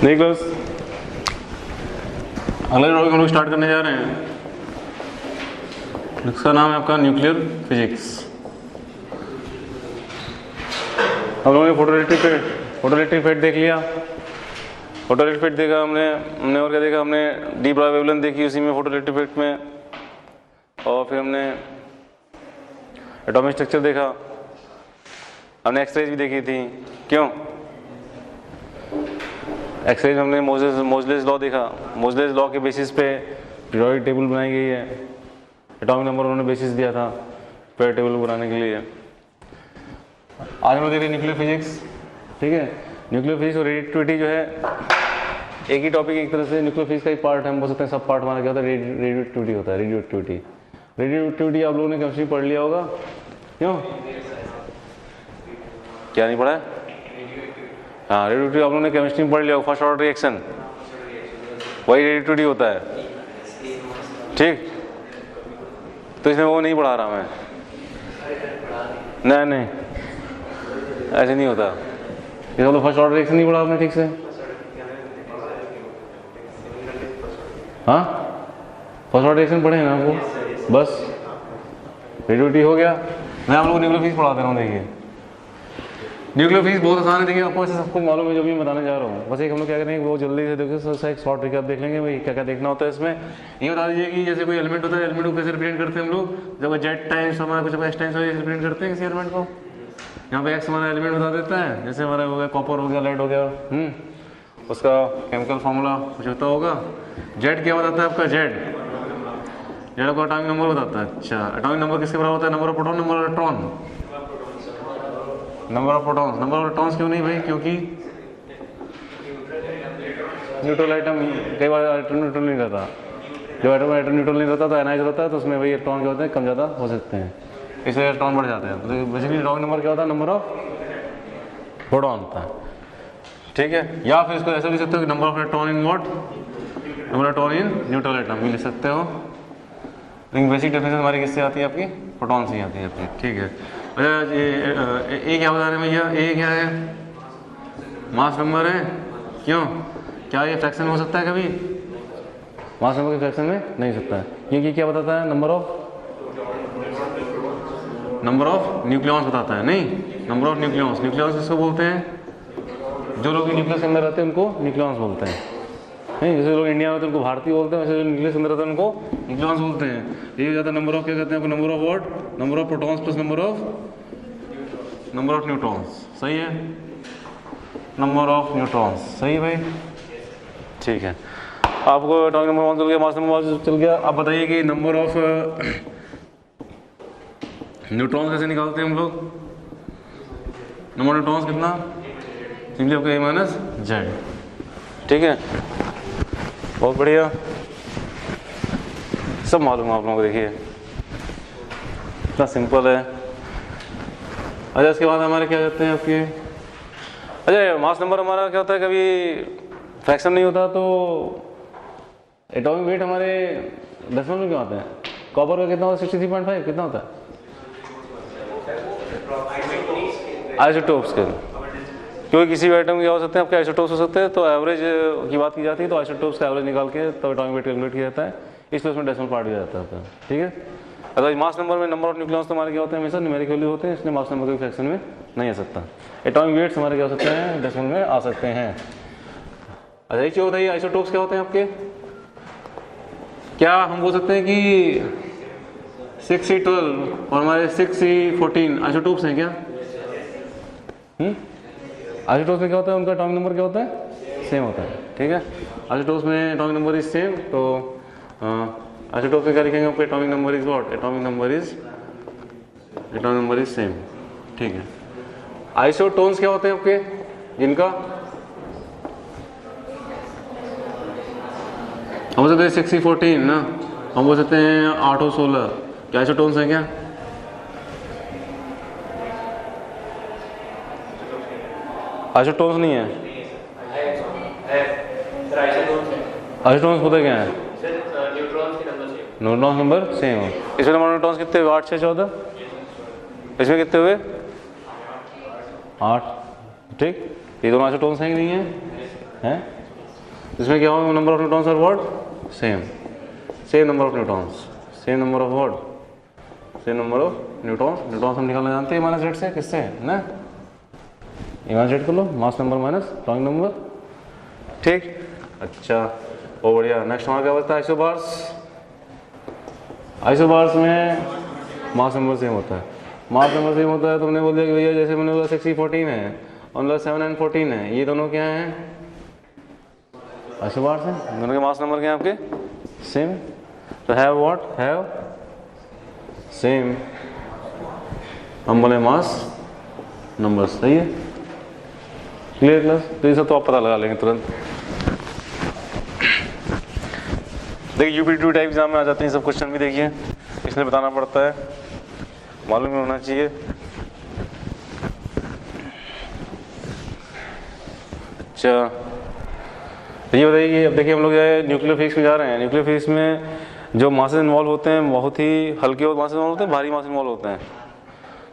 Nicholas, अगला topic हम लोग स्टार्ट करने जा रहे हैं, इसका नाम है आपका न्यूक्लियर फिजिक्स। हम लोगों ने फोटोइलेक्ट्रिक इफेक्ट देख लिया। फोटोइलेक्ट्रिक इफेक्ट देखा हमने और क्या देखा, हमने डी ब्रॉग वेवलेंथ देखी उसी में फोटोइलेक्ट्रिक इफेक्ट में, और फिर हमने एटॉमिक स्ट्रक्चर देखा, हमने एक्सरेज भी देखी थी। क्यों एक्सरेज? हमने मोजलेस लॉ देखा। मोजलेस लॉ के बेसिस पे पीरियोडिक टेबल बनाई गई है। एटॉमिक नंबर उन्होंने बेसिस दिया था पीरियोडिक टेबल बनाने के लिए। आज हम लोग देख रहे हैं न्यूक्लियर फिजिक्स। ठीक है, न्यूक्लियर फिजिक्स और रेडियोएक्टिविटी जो है एक ही टॉपिक, एक तरह से न्यूक्लियर फिजिक्स का एक पार्ट है, हम बोल सकते हैं सब पार्ट हमारा क्या होता है, रेडियोएक्टिविटी होता है। रेडियोएक्टिविटी आप लोगों ने केमिस्ट्री पढ़ लिया होगा। क्यों, क्या नहीं पढ़ा है? हाँ, रेडियोएक्टिविटी आप लोगों ने केमिस्ट्री में पढ़ लिया होगा। फर्स्ट ऑर्डर रिएक्शन वही रेडियोएक्टिविटी होता है। ठीक, तो इसमें वो नहीं पढ़ा रहा मैं। नहीं ऐसे नहीं होता। ये तो फर्स्ट ऑर्डर रिएक्शन नहीं पढ़ा आपने ठीक से। हाँ, फर्स्ट ऑर्डर रिएक्शन पढ़े हैं ना आपको, बस रेडियोएक्टिविटी हो गया। मैं आप लोगों को न्यूक्लियर फिजिक्स पढ़ाते रहा हूँ। देखिए न्यूक्लियर फिजिक्स बहुत आसान है। देखिए आपको ऐसे सब कुछ मालूम है जो भी मैं बताने जा रहा हूँ। बस एक हम लोग क्या करेंगे, वो जल्दी से देखिए एक शॉर्ट रिकैप देख लेंगे भाई क्या क्या देखना होता है इसमें। ये बता दीजिए कि जैसे कोई एलिमेंट होता है, एलिमेंट को कैसे रिप्रेजेंट करते हैं हम लोग, जब जेड टाइम्स हमारा कुछ एस टाइम्स रिप्रेजेंट करते हैं किसी एलिमेंट को। यहाँ पे एक्स हमारा एलिमेंट बता देता है, जैसे हमारा हो गया कॉपर हो गया, लेड हो गया, उसका केमिकल फॉर्मूला कुछ होता होगा। जेड क्या बताता है आपका, जेड को एटॉमिक नंबर बताता है। अच्छा, एटॉमिक नंबर किसके बराबर होता है, number of proton, number of electron, number of protons. Number of electrons क्यों नहीं भाई, क्योंकि न्यूट्रल आइटम कई बार आइटम न्यूट्रल नहीं रहता। जब आइटम न्यूट्रल नहीं रहता तो एनाइज रहता है, तो उसमें भाई इलेक्ट्रॉन क्या होते हैं, कम ज़्यादा हो सकते हैं, इसलिए इलेक्ट्रॉन बढ़ जाते हैं। तो बेसिकली एटॉमिक नंबर क्या होता है, नंबर ऑफ प्रोटॉन होता है। ठीक है, या फिर इसको ऐसा लिख सकते हो कि number of electron in what, number of electron in neutral item भी लिख सकते हो। लेकिन बेसिक डेफिनेशन हमारी किससे आती है, आपकी प्रोटॉन से ही आती है आपकी। ठीक है, ए क्या बता रहे हैं भैया, ए क्या है, मास नंबर है। क्यों, क्या ये फ्रैक्शन हो सकता है कभी? मास नंबर के फ्रैक्शन में नहीं सकता है, क्योंकि क्या बताता है, नंबर ऑफ न्यूक्लियॉन्स बताता है। नहीं, नंबर ऑफ न्यूक्लियॉन्स। न्यूक्लियॉन्स किसको बोलते हैं, जो लोग न्यूक्लियस के अंदर रहते हैं उनको न्यूक्लियॉन्स बोलते हैं। नहीं, जैसे लोग इंडिया में तो उनको भारतीय बोलते हैं, वैसे जो न्यूक्लियस के अंदर रहते हैं उनको न्यूक्लियॉन्स बोलते हैं। ये हो जाता है नंबर ऑफ, क्या कहते हैं, number of what, number of protons plus number of neutrons. सही है, नंबर ऑफ न्यूट्रॉन्स। सही है भाई, ठीक है। आपको एटॉमिक नंबर वन चल गया, मास नंबर वन चल गया। आप बताइए कि नंबर ऑफ न्यूट्रॉन्स कैसे निकालते हैं हम लोग। नंबर ऑफ न्यूट्रॉन्स कितना, सिंपली आपका ए माइनस जेड। ठीक है, बहुत बढ़िया, सब मालूम है आप लोगों को। देखिए इतना सिंपल है। अच्छा, इसके बाद हमारे क्या कहते हैं आपके, अच्छा मास नंबर हमारा क्या होता है, कभी फ्रैक्शन नहीं होता तो एटॉमिक वेट हमारे डेसिमल में क्यों आते हैं। कॉपर का कितना होता है, 63.5 कितना होता है, आइसोटोप्स के, क्योंकि किसी भी आइटम क्या हो सकते हैं आपके, आइसोटोप्स हो सकते हैं। तो एवरेज की बात की जाती है तो आइसोटोप्स का एवरेज निकाल के तो एटॉमिक वेट कैलकुलेट किया जाता है, इसलिए उसमें डेसिमल पार्ट दिया जाता है। ठीक है, अगर मास नंबर में नंबर ऑफ न्यूक्लियॉन्स तो हमारे क्या होते हैं, हमेशा न्यूमेरिक वैल्यू होते हैं, इसलिए मास नंबर के फ्रैक्शन में नहीं आ सकता। एटॉमिक वेट्स हमारे क्या हो सकते हैं, डेसिमल में आ सकते हैं। अच्छा, एक चीज़ बताइए, आइसोटोप्स क्या होते हैं आपके। क्या हम बोल सकते हैं कि 6C12 और हमारे 6C14 आइसोटोप्स हैं क्या? आइसोटोप्स में क्या होता है, उनका एटॉमिक नंबर क्या होता है, सेम होता है। ठीक है, आइसोटोप्स में एटॉमिक नंबर इज सेम। तो आइसोटोप्स में क्या लिखेंगे आपके, atomic number is what, atomic number is same. ठीक है, आइसोटोन्स क्या होते हैं आपके, जिनका हम बोल सकते हैं 6C14 ना, हम बोल सकते हैं 8 और 16, क्या आइसोटोन्स हैं क्या? आइसोटोन्स नहीं है, आइसोटोन्स पता क्या है, न्यूट्रॉन्स नंबर सेम हो। इसमें नंबर न्यूट्रॉन्स कितने हुए, 8, 6, 14। इसमें कितने हुए, 8। ठीक, ये दोनों आइसोटोन्स हैं कि नहीं है, हैं? इसमें क्या होगा, नंबर ऑफ न्यूटॉन्स और what, same number of Newton's, same number of what, same number of Newton's हम निकालना जानते हैं माइनस जेड से, किससे ना, माइनस जेड कर लो, मास नंबर माइनस टॉइंग नंबर, ठीक। अच्छा बहुत बढ़िया। नेक्स्ट हमारा क्या बचता है, आइसोबार्स में मास नंबर सेम होता है, मास नंबर सेम होता है। तो हमने बोल दिया कि भैया जैसे मैंने बोला 6E14 है और 7 and 14 है, ये दोनों क्या हैं, आइसोबार्स हैं, दोनों के मास नंबर क्या हैं आपके, सेम। तो हैव व्हाट, हैव सेम, हम बोले मास नंबर, सही है, क्लियर क्लास। तो ये सब तो आप पता लगा लेंगे तुरंत। देखिए यूपी2 टाइप एग्जाम में आ जाते हैं सब क्वेश्चन भी, देखिए इसलिए बताना पड़ता है, मालूम ही होना चाहिए। अच्छा ये बताइए कि अब देखिए हम लोग जो है न्यूक्लियर फिजिक्स में जा रहे हैं। न्यूक्लियर फिजिक्स में जो मासेस इन्वॉल्व होते हैं बहुत ही हल्के मास इन्वॉल्व होते हैं, भारी मास इन्वॉल्व होते हैं,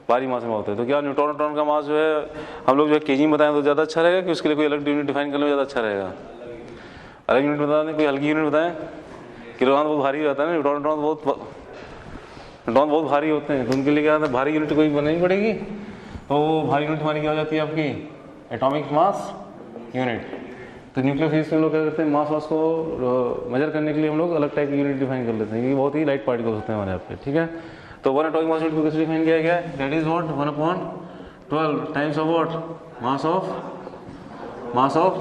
भारी मास इन्वॉल्व होते हैं। तो क्या न्यूट्रॉन का मास जो है हम लोग जो है केजी में बताएं तो ज़्यादा अच्छा रहेगा कि उसके लिए कोई अलग यूनिट डिफाइन करने में ज़्यादा अच्छा रहेगा, अलग यूनिट बता दें, कोई हल्की यूनिट बताएं। किलोग्राम बहुत भारी रहता है ना, न्यूट्रॉन बहुत भारी होते हैं, तो उनके लिए क्या भारी यूनिट कोई बनानी पड़ेगी। तो भारी यूनिट हमारी क्या हो जाती है आपकी, एटॉमिक मास यूनिट। तो न्यूक्लियर फिजिक्स में हम लोग क्या करते हैं, मास को मेजर करने के लिए हम लोग अलग टाइप की यूनिट डिफाइन कर लेते हैं, क्योंकि बहुत ही लाइट पार्टिकल्स होते हैं हमारे यहाँ पे, ठीक है। तो 1 एटॉमिक मास यूनिट को कैसे डिफाइन किया गया है, that is what 1/12 times of what, mass of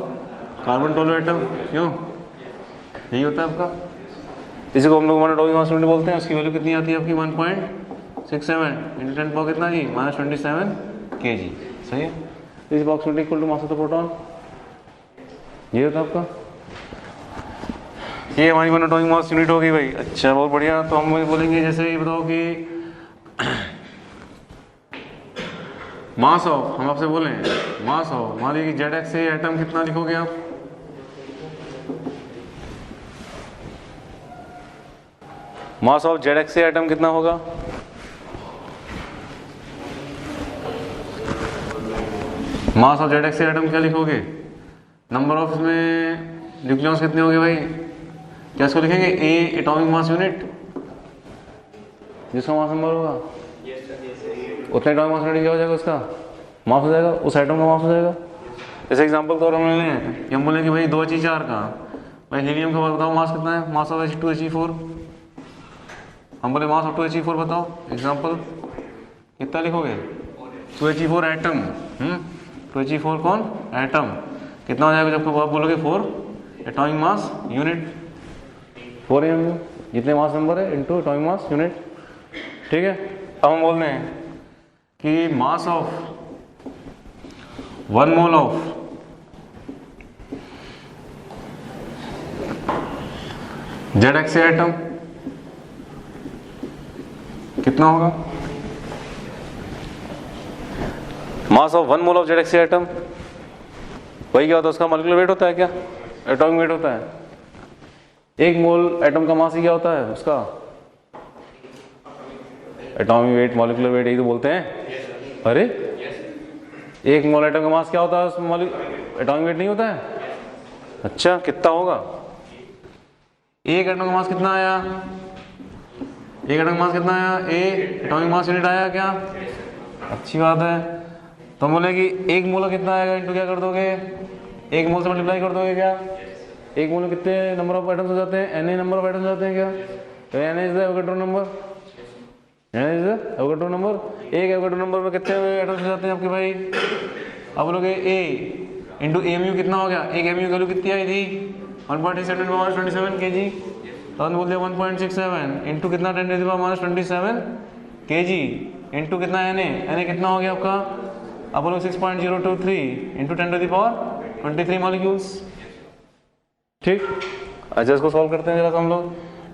carbon 12 atom, क्यों यही होता है आपका। इसी को हम लोग 1 एटॉमिक मास यूनिट बोलते हैं। उसकी वैल्यू कितनी आती है आपकी 1.67 इंटू 10 पावर कितना जी, -27 kg, सही है। इस approximately equal to mass of the proton, ये होता है आपका, ये हमारी 1 एटॉमिक मास यूनिट होगी भाई। अच्छा बहुत बढ़िया। तो हम बोलेंगे जैसे ये बताओ कि मास ऑफ, हम आपसे बोलें मास ऑफ, मान लीजिए कि ZX से एटम कितना लिखोगे आप, मास ऑफ ZX से एटम कितना होगा, मास ऑफ ZX से एटम क्या लिखोगे, नंबर ऑफ इसमें न्यूक्लियॉन्स कितने होंगे भाई, क्या इसको लिखेंगे ए एटॉमिक मास यूनिट, जिसका मास नंबर होगा उतना एटॉमिक मास यूनिट क्या हो जाएगा, उसका मास हो जाएगा, उस एटम का मास हो जाएगा। जैसे एग्जांपल तो हम ले लें कि हम बोले कि भाई 2He4 का, भाई हीलियम का बताओ मास कितना है, मास ऑफ H2He4, हम बोले मास ऑफ 2He4 बताओ, एग्जांपल कितना लिखोगे, 2He4 एटम, 2He4 कौन एटम, कितना हो जाएगा जब आप बोलोगे 4 एटॉमिक मास यूनिट, 4 एम जितने मास नंबर है इनटू एटॉमिक मास यूनिट, ठीक है। अब हम बोल रहे हैं कि mass of 1 mole of ZX से एटम कितना होगा, मास ऑफ 1 मोल ऑफ ZX से एटम, वही क्या होता है, उसका मॉलिक्यूलर वेट होता है क्या, एटॉमिक वेट होता है। 1 मोल एटम का मास ही क्या होता है उसका, एटॉमिक वेट, मॉलिक्यूलर वेट, यही तो बोलते हैं। अरे 1 मोल एटम का मास क्या होता है, एटॉमिक वेट नहीं होता है। अच्छा कितना होगा, एक एटम का मास कितना आया, एक एटम का मास कितना आया, ए एटॉमिक मास यूनिट आया क्या, अच्छी बात है। तो हम बोले कि 1 मोल कितना आएगा, इनटू क्या कर दोगे, 1 मोल से मल्टीप्लाई कर दोगे क्या, 1 मोल में कितने नंबर ऑफ एटम्स हो जाते हैं, Na नंबर ऑफ एटम्स हो जाते हैं क्या, तो Na is the Avogadro number, Na is the Avogadro number. एक एवोगाड्रो नंबर में कितने एटम्स हो जाते हैं आपके भाई, अब बोलोगे A इंटू AMU कितना हो गया, एक AMU की वैल्यू कितनी आई थी 1.27 kg, तो हमने बोल दिया 1.67 इंटू कितना 10⁻27 kg इंटू कितना Na कितना हो गया आपका, अब बोलो 6.023 इंटू 10⁻23 मॉलिक्यूल्स, ठीक। अच्छा इसको सॉल्व करते हैं जरा हम लोग,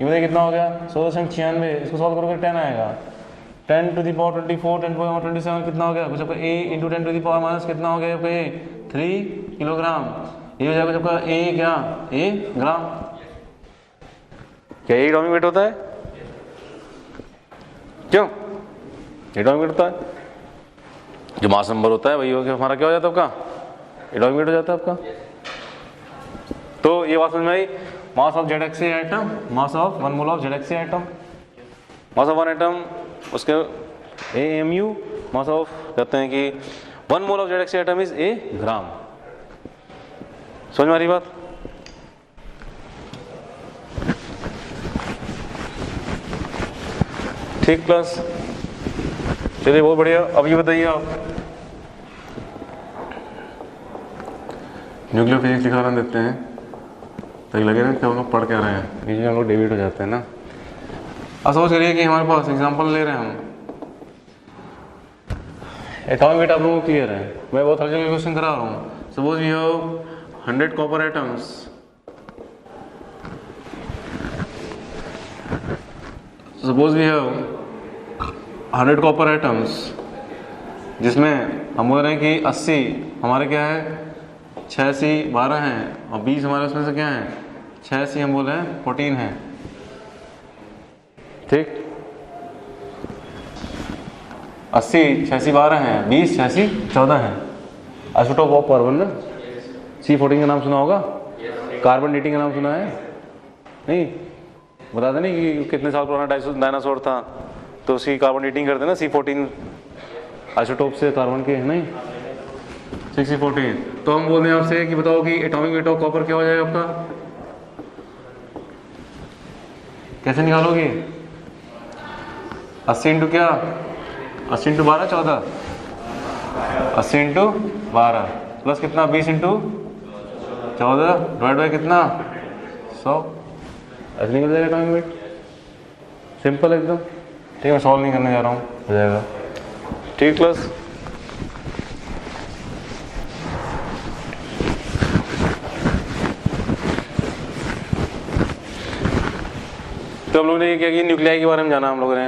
ये बताइए कितना हो गया 1696, इसको सॉल्व करोगे 10 आएगा, 10⁻24 10⁻27 कितना हो गया कुछ आपका A इंटू 10⁻- कितना हो गया आपका 3 किलोग्राम, ये हो जाएगा आपका A क्या A ग्राम, क्या एटॉमिक वेट होता है, क्यों एटॉमिक वेट होता है, जो मास नंबर होता है वही हो गया हमारा क्या हो जाता है आपका एटॉमिक वेट हो जाता है आपका। तो तो ये बात समझ में आई, mass of ZXA atom, mass of 1 mole of ZXA atom, mass of 1 atom उसके AMU, मास ऑफ कहते हैं कि 1 mole of ZXA atom is A gram. समझ में आ रही बात? ठीक प्लस, चलिए बहुत बढ़िया। अब ये बताइए आप, न्यूक्लियर फिजिक्स लिखा रन देते हैं तो लगे ना कि हम लोग पढ़ क्या रहे हैं, बीच में हम लोग डेविएट हो जाते हैं ना। अब सपोज करिए कि हमारे पास एग्जांपल ले रहे हैं हम, एटॉमिक वेट आप लोगों को क्लियर है, मैं बहुत हल्के क्वेश्चन करा रहा हूँ। Suppose you have 100 copper atoms, suppose we have 100 copper atoms, जिसमें हम बोल रहे हैं कि 80 हमारे क्या है 6C 12 हैं और 20 हमारे उसमें से क्या है 6C हम बोल रहे हैं 14 है। ठीक, 80 6C 12 हैं, 20 6C 14 हैं। आइसोटोप ऑफ कार्बन ना, C14 का नाम सुना होगा, कार्बन डेटिंग का नाम सुना है नहीं? बताते नहीं कि कितने साल पुराना डायनासोर था तो उसकी कार्बन डेटिंग करते ना, C14 आइसोटोप से कार्बन के, नहीं 6C14। तो हम बोल रहे हैं आपसे कि बताओ कि एटॉमिक वेट ऑफ कॉपर क्या हो जाएगा आपका, कैसे निकालोगे? 80 इंटू क्या, 80 इंटू 12 14, 80 इंटू 12 प्लस कितना 20 इंटू 14 डिवाइड बाई कितना 100, ऐसे निकल जाएगा एटॉमिक वेट। सिंपल एकदम। ठीक है, मैं सॉल्व नहीं करने जा रहा हूँ, हो जाएगा। ठीक प्लस, तो हम लोगों ने क्या किया, न्यूक्लियाई के बारे में जाना हम लोगों ने।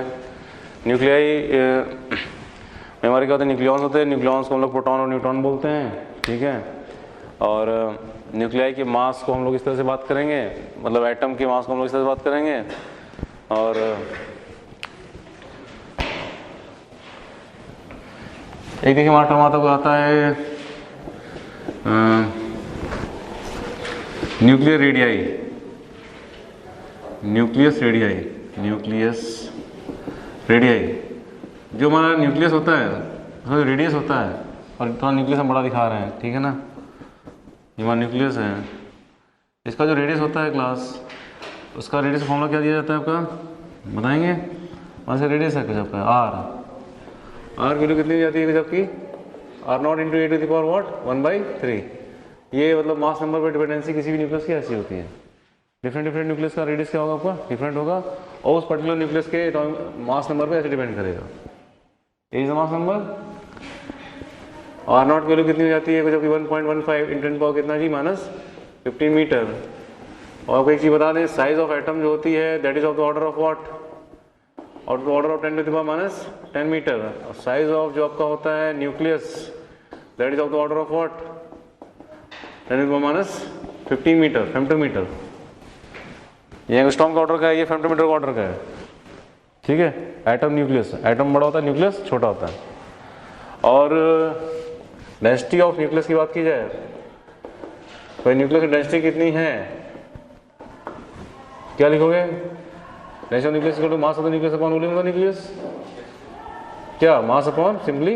न्यूक्लियाई में हमारे क्या होते हैं, न्यूक्लियॉन्स होते हैं, न्यूक्लियॉन्स को हम लोग प्रोटॉन और न्यूट्रॉन बोलते हैं। ठीक है, और न्यूक्लियाई के मास को हम लोग इस तरह से बात करेंगे, मतलब एटम के मास को हम लोग इस तरह से बात करेंगे। और एक देखिए हमारा टर्म आता आता है nuclear radii, nucleus radii, nucleus radii. जो हमारा न्यूक्लियस होता है उसमें रेडियस होता है, और थोड़ा न्यूक्लियस हम बड़ा दिखा रहे हैं, ठीक है ना, ये हमारा न्यूक्लियस है। इसका जो रेडियस होता है क्लास, उसका रेडियस फॉर्मूला क्या दिया जाता है आपका, बताएंगे? वहाँ से रेडियस है गजब का आर वैल्यू कितनी जाती है गजब की, R0 into A to the power what 1/3। ये मतलब मास नंबर पर डिपेंडेंसी किसी भी न्यूक्लियस की ऐसी होती है। डिफरेंट न्यूक्लियस का रेडियस क्या होगा आपका, डिफरेंट होगा, और उस पर्टिकुलर न्यूक्लियस के मास नंबर पे ऐसे डिपेंड करेगा। ये is the mass number. R0 value कितनी हो जाती है, जबकि 1.15 × 10 पावर कितना जी -15 मीटर। और आपको एक चीज बता दें, साइज ऑफ एटम जो होती है that is of the order of what, of the order of 10 to the power -10 metre. और साइज ऑफ जो आपका होता है nucleus that is of the order of what 10 to the power -15 metre, femtometre. ये angstrom का order का है, ये फेम्टोमीटर का ऑर्डर का है। ठीक है, एटम न्यूक्लियस, एटम बड़ा होता है, न्यूक्लियस छोटा होता है। और डेंसिटी ऑफ न्यूक्लियस की बात की जाए तो न्यूक्लियस की डेंसिटी कितनी है, क्या लिखोगे? Density of nucleus equal to mass of the nucleus upon volume of the nucleus. क्या, mass upon simply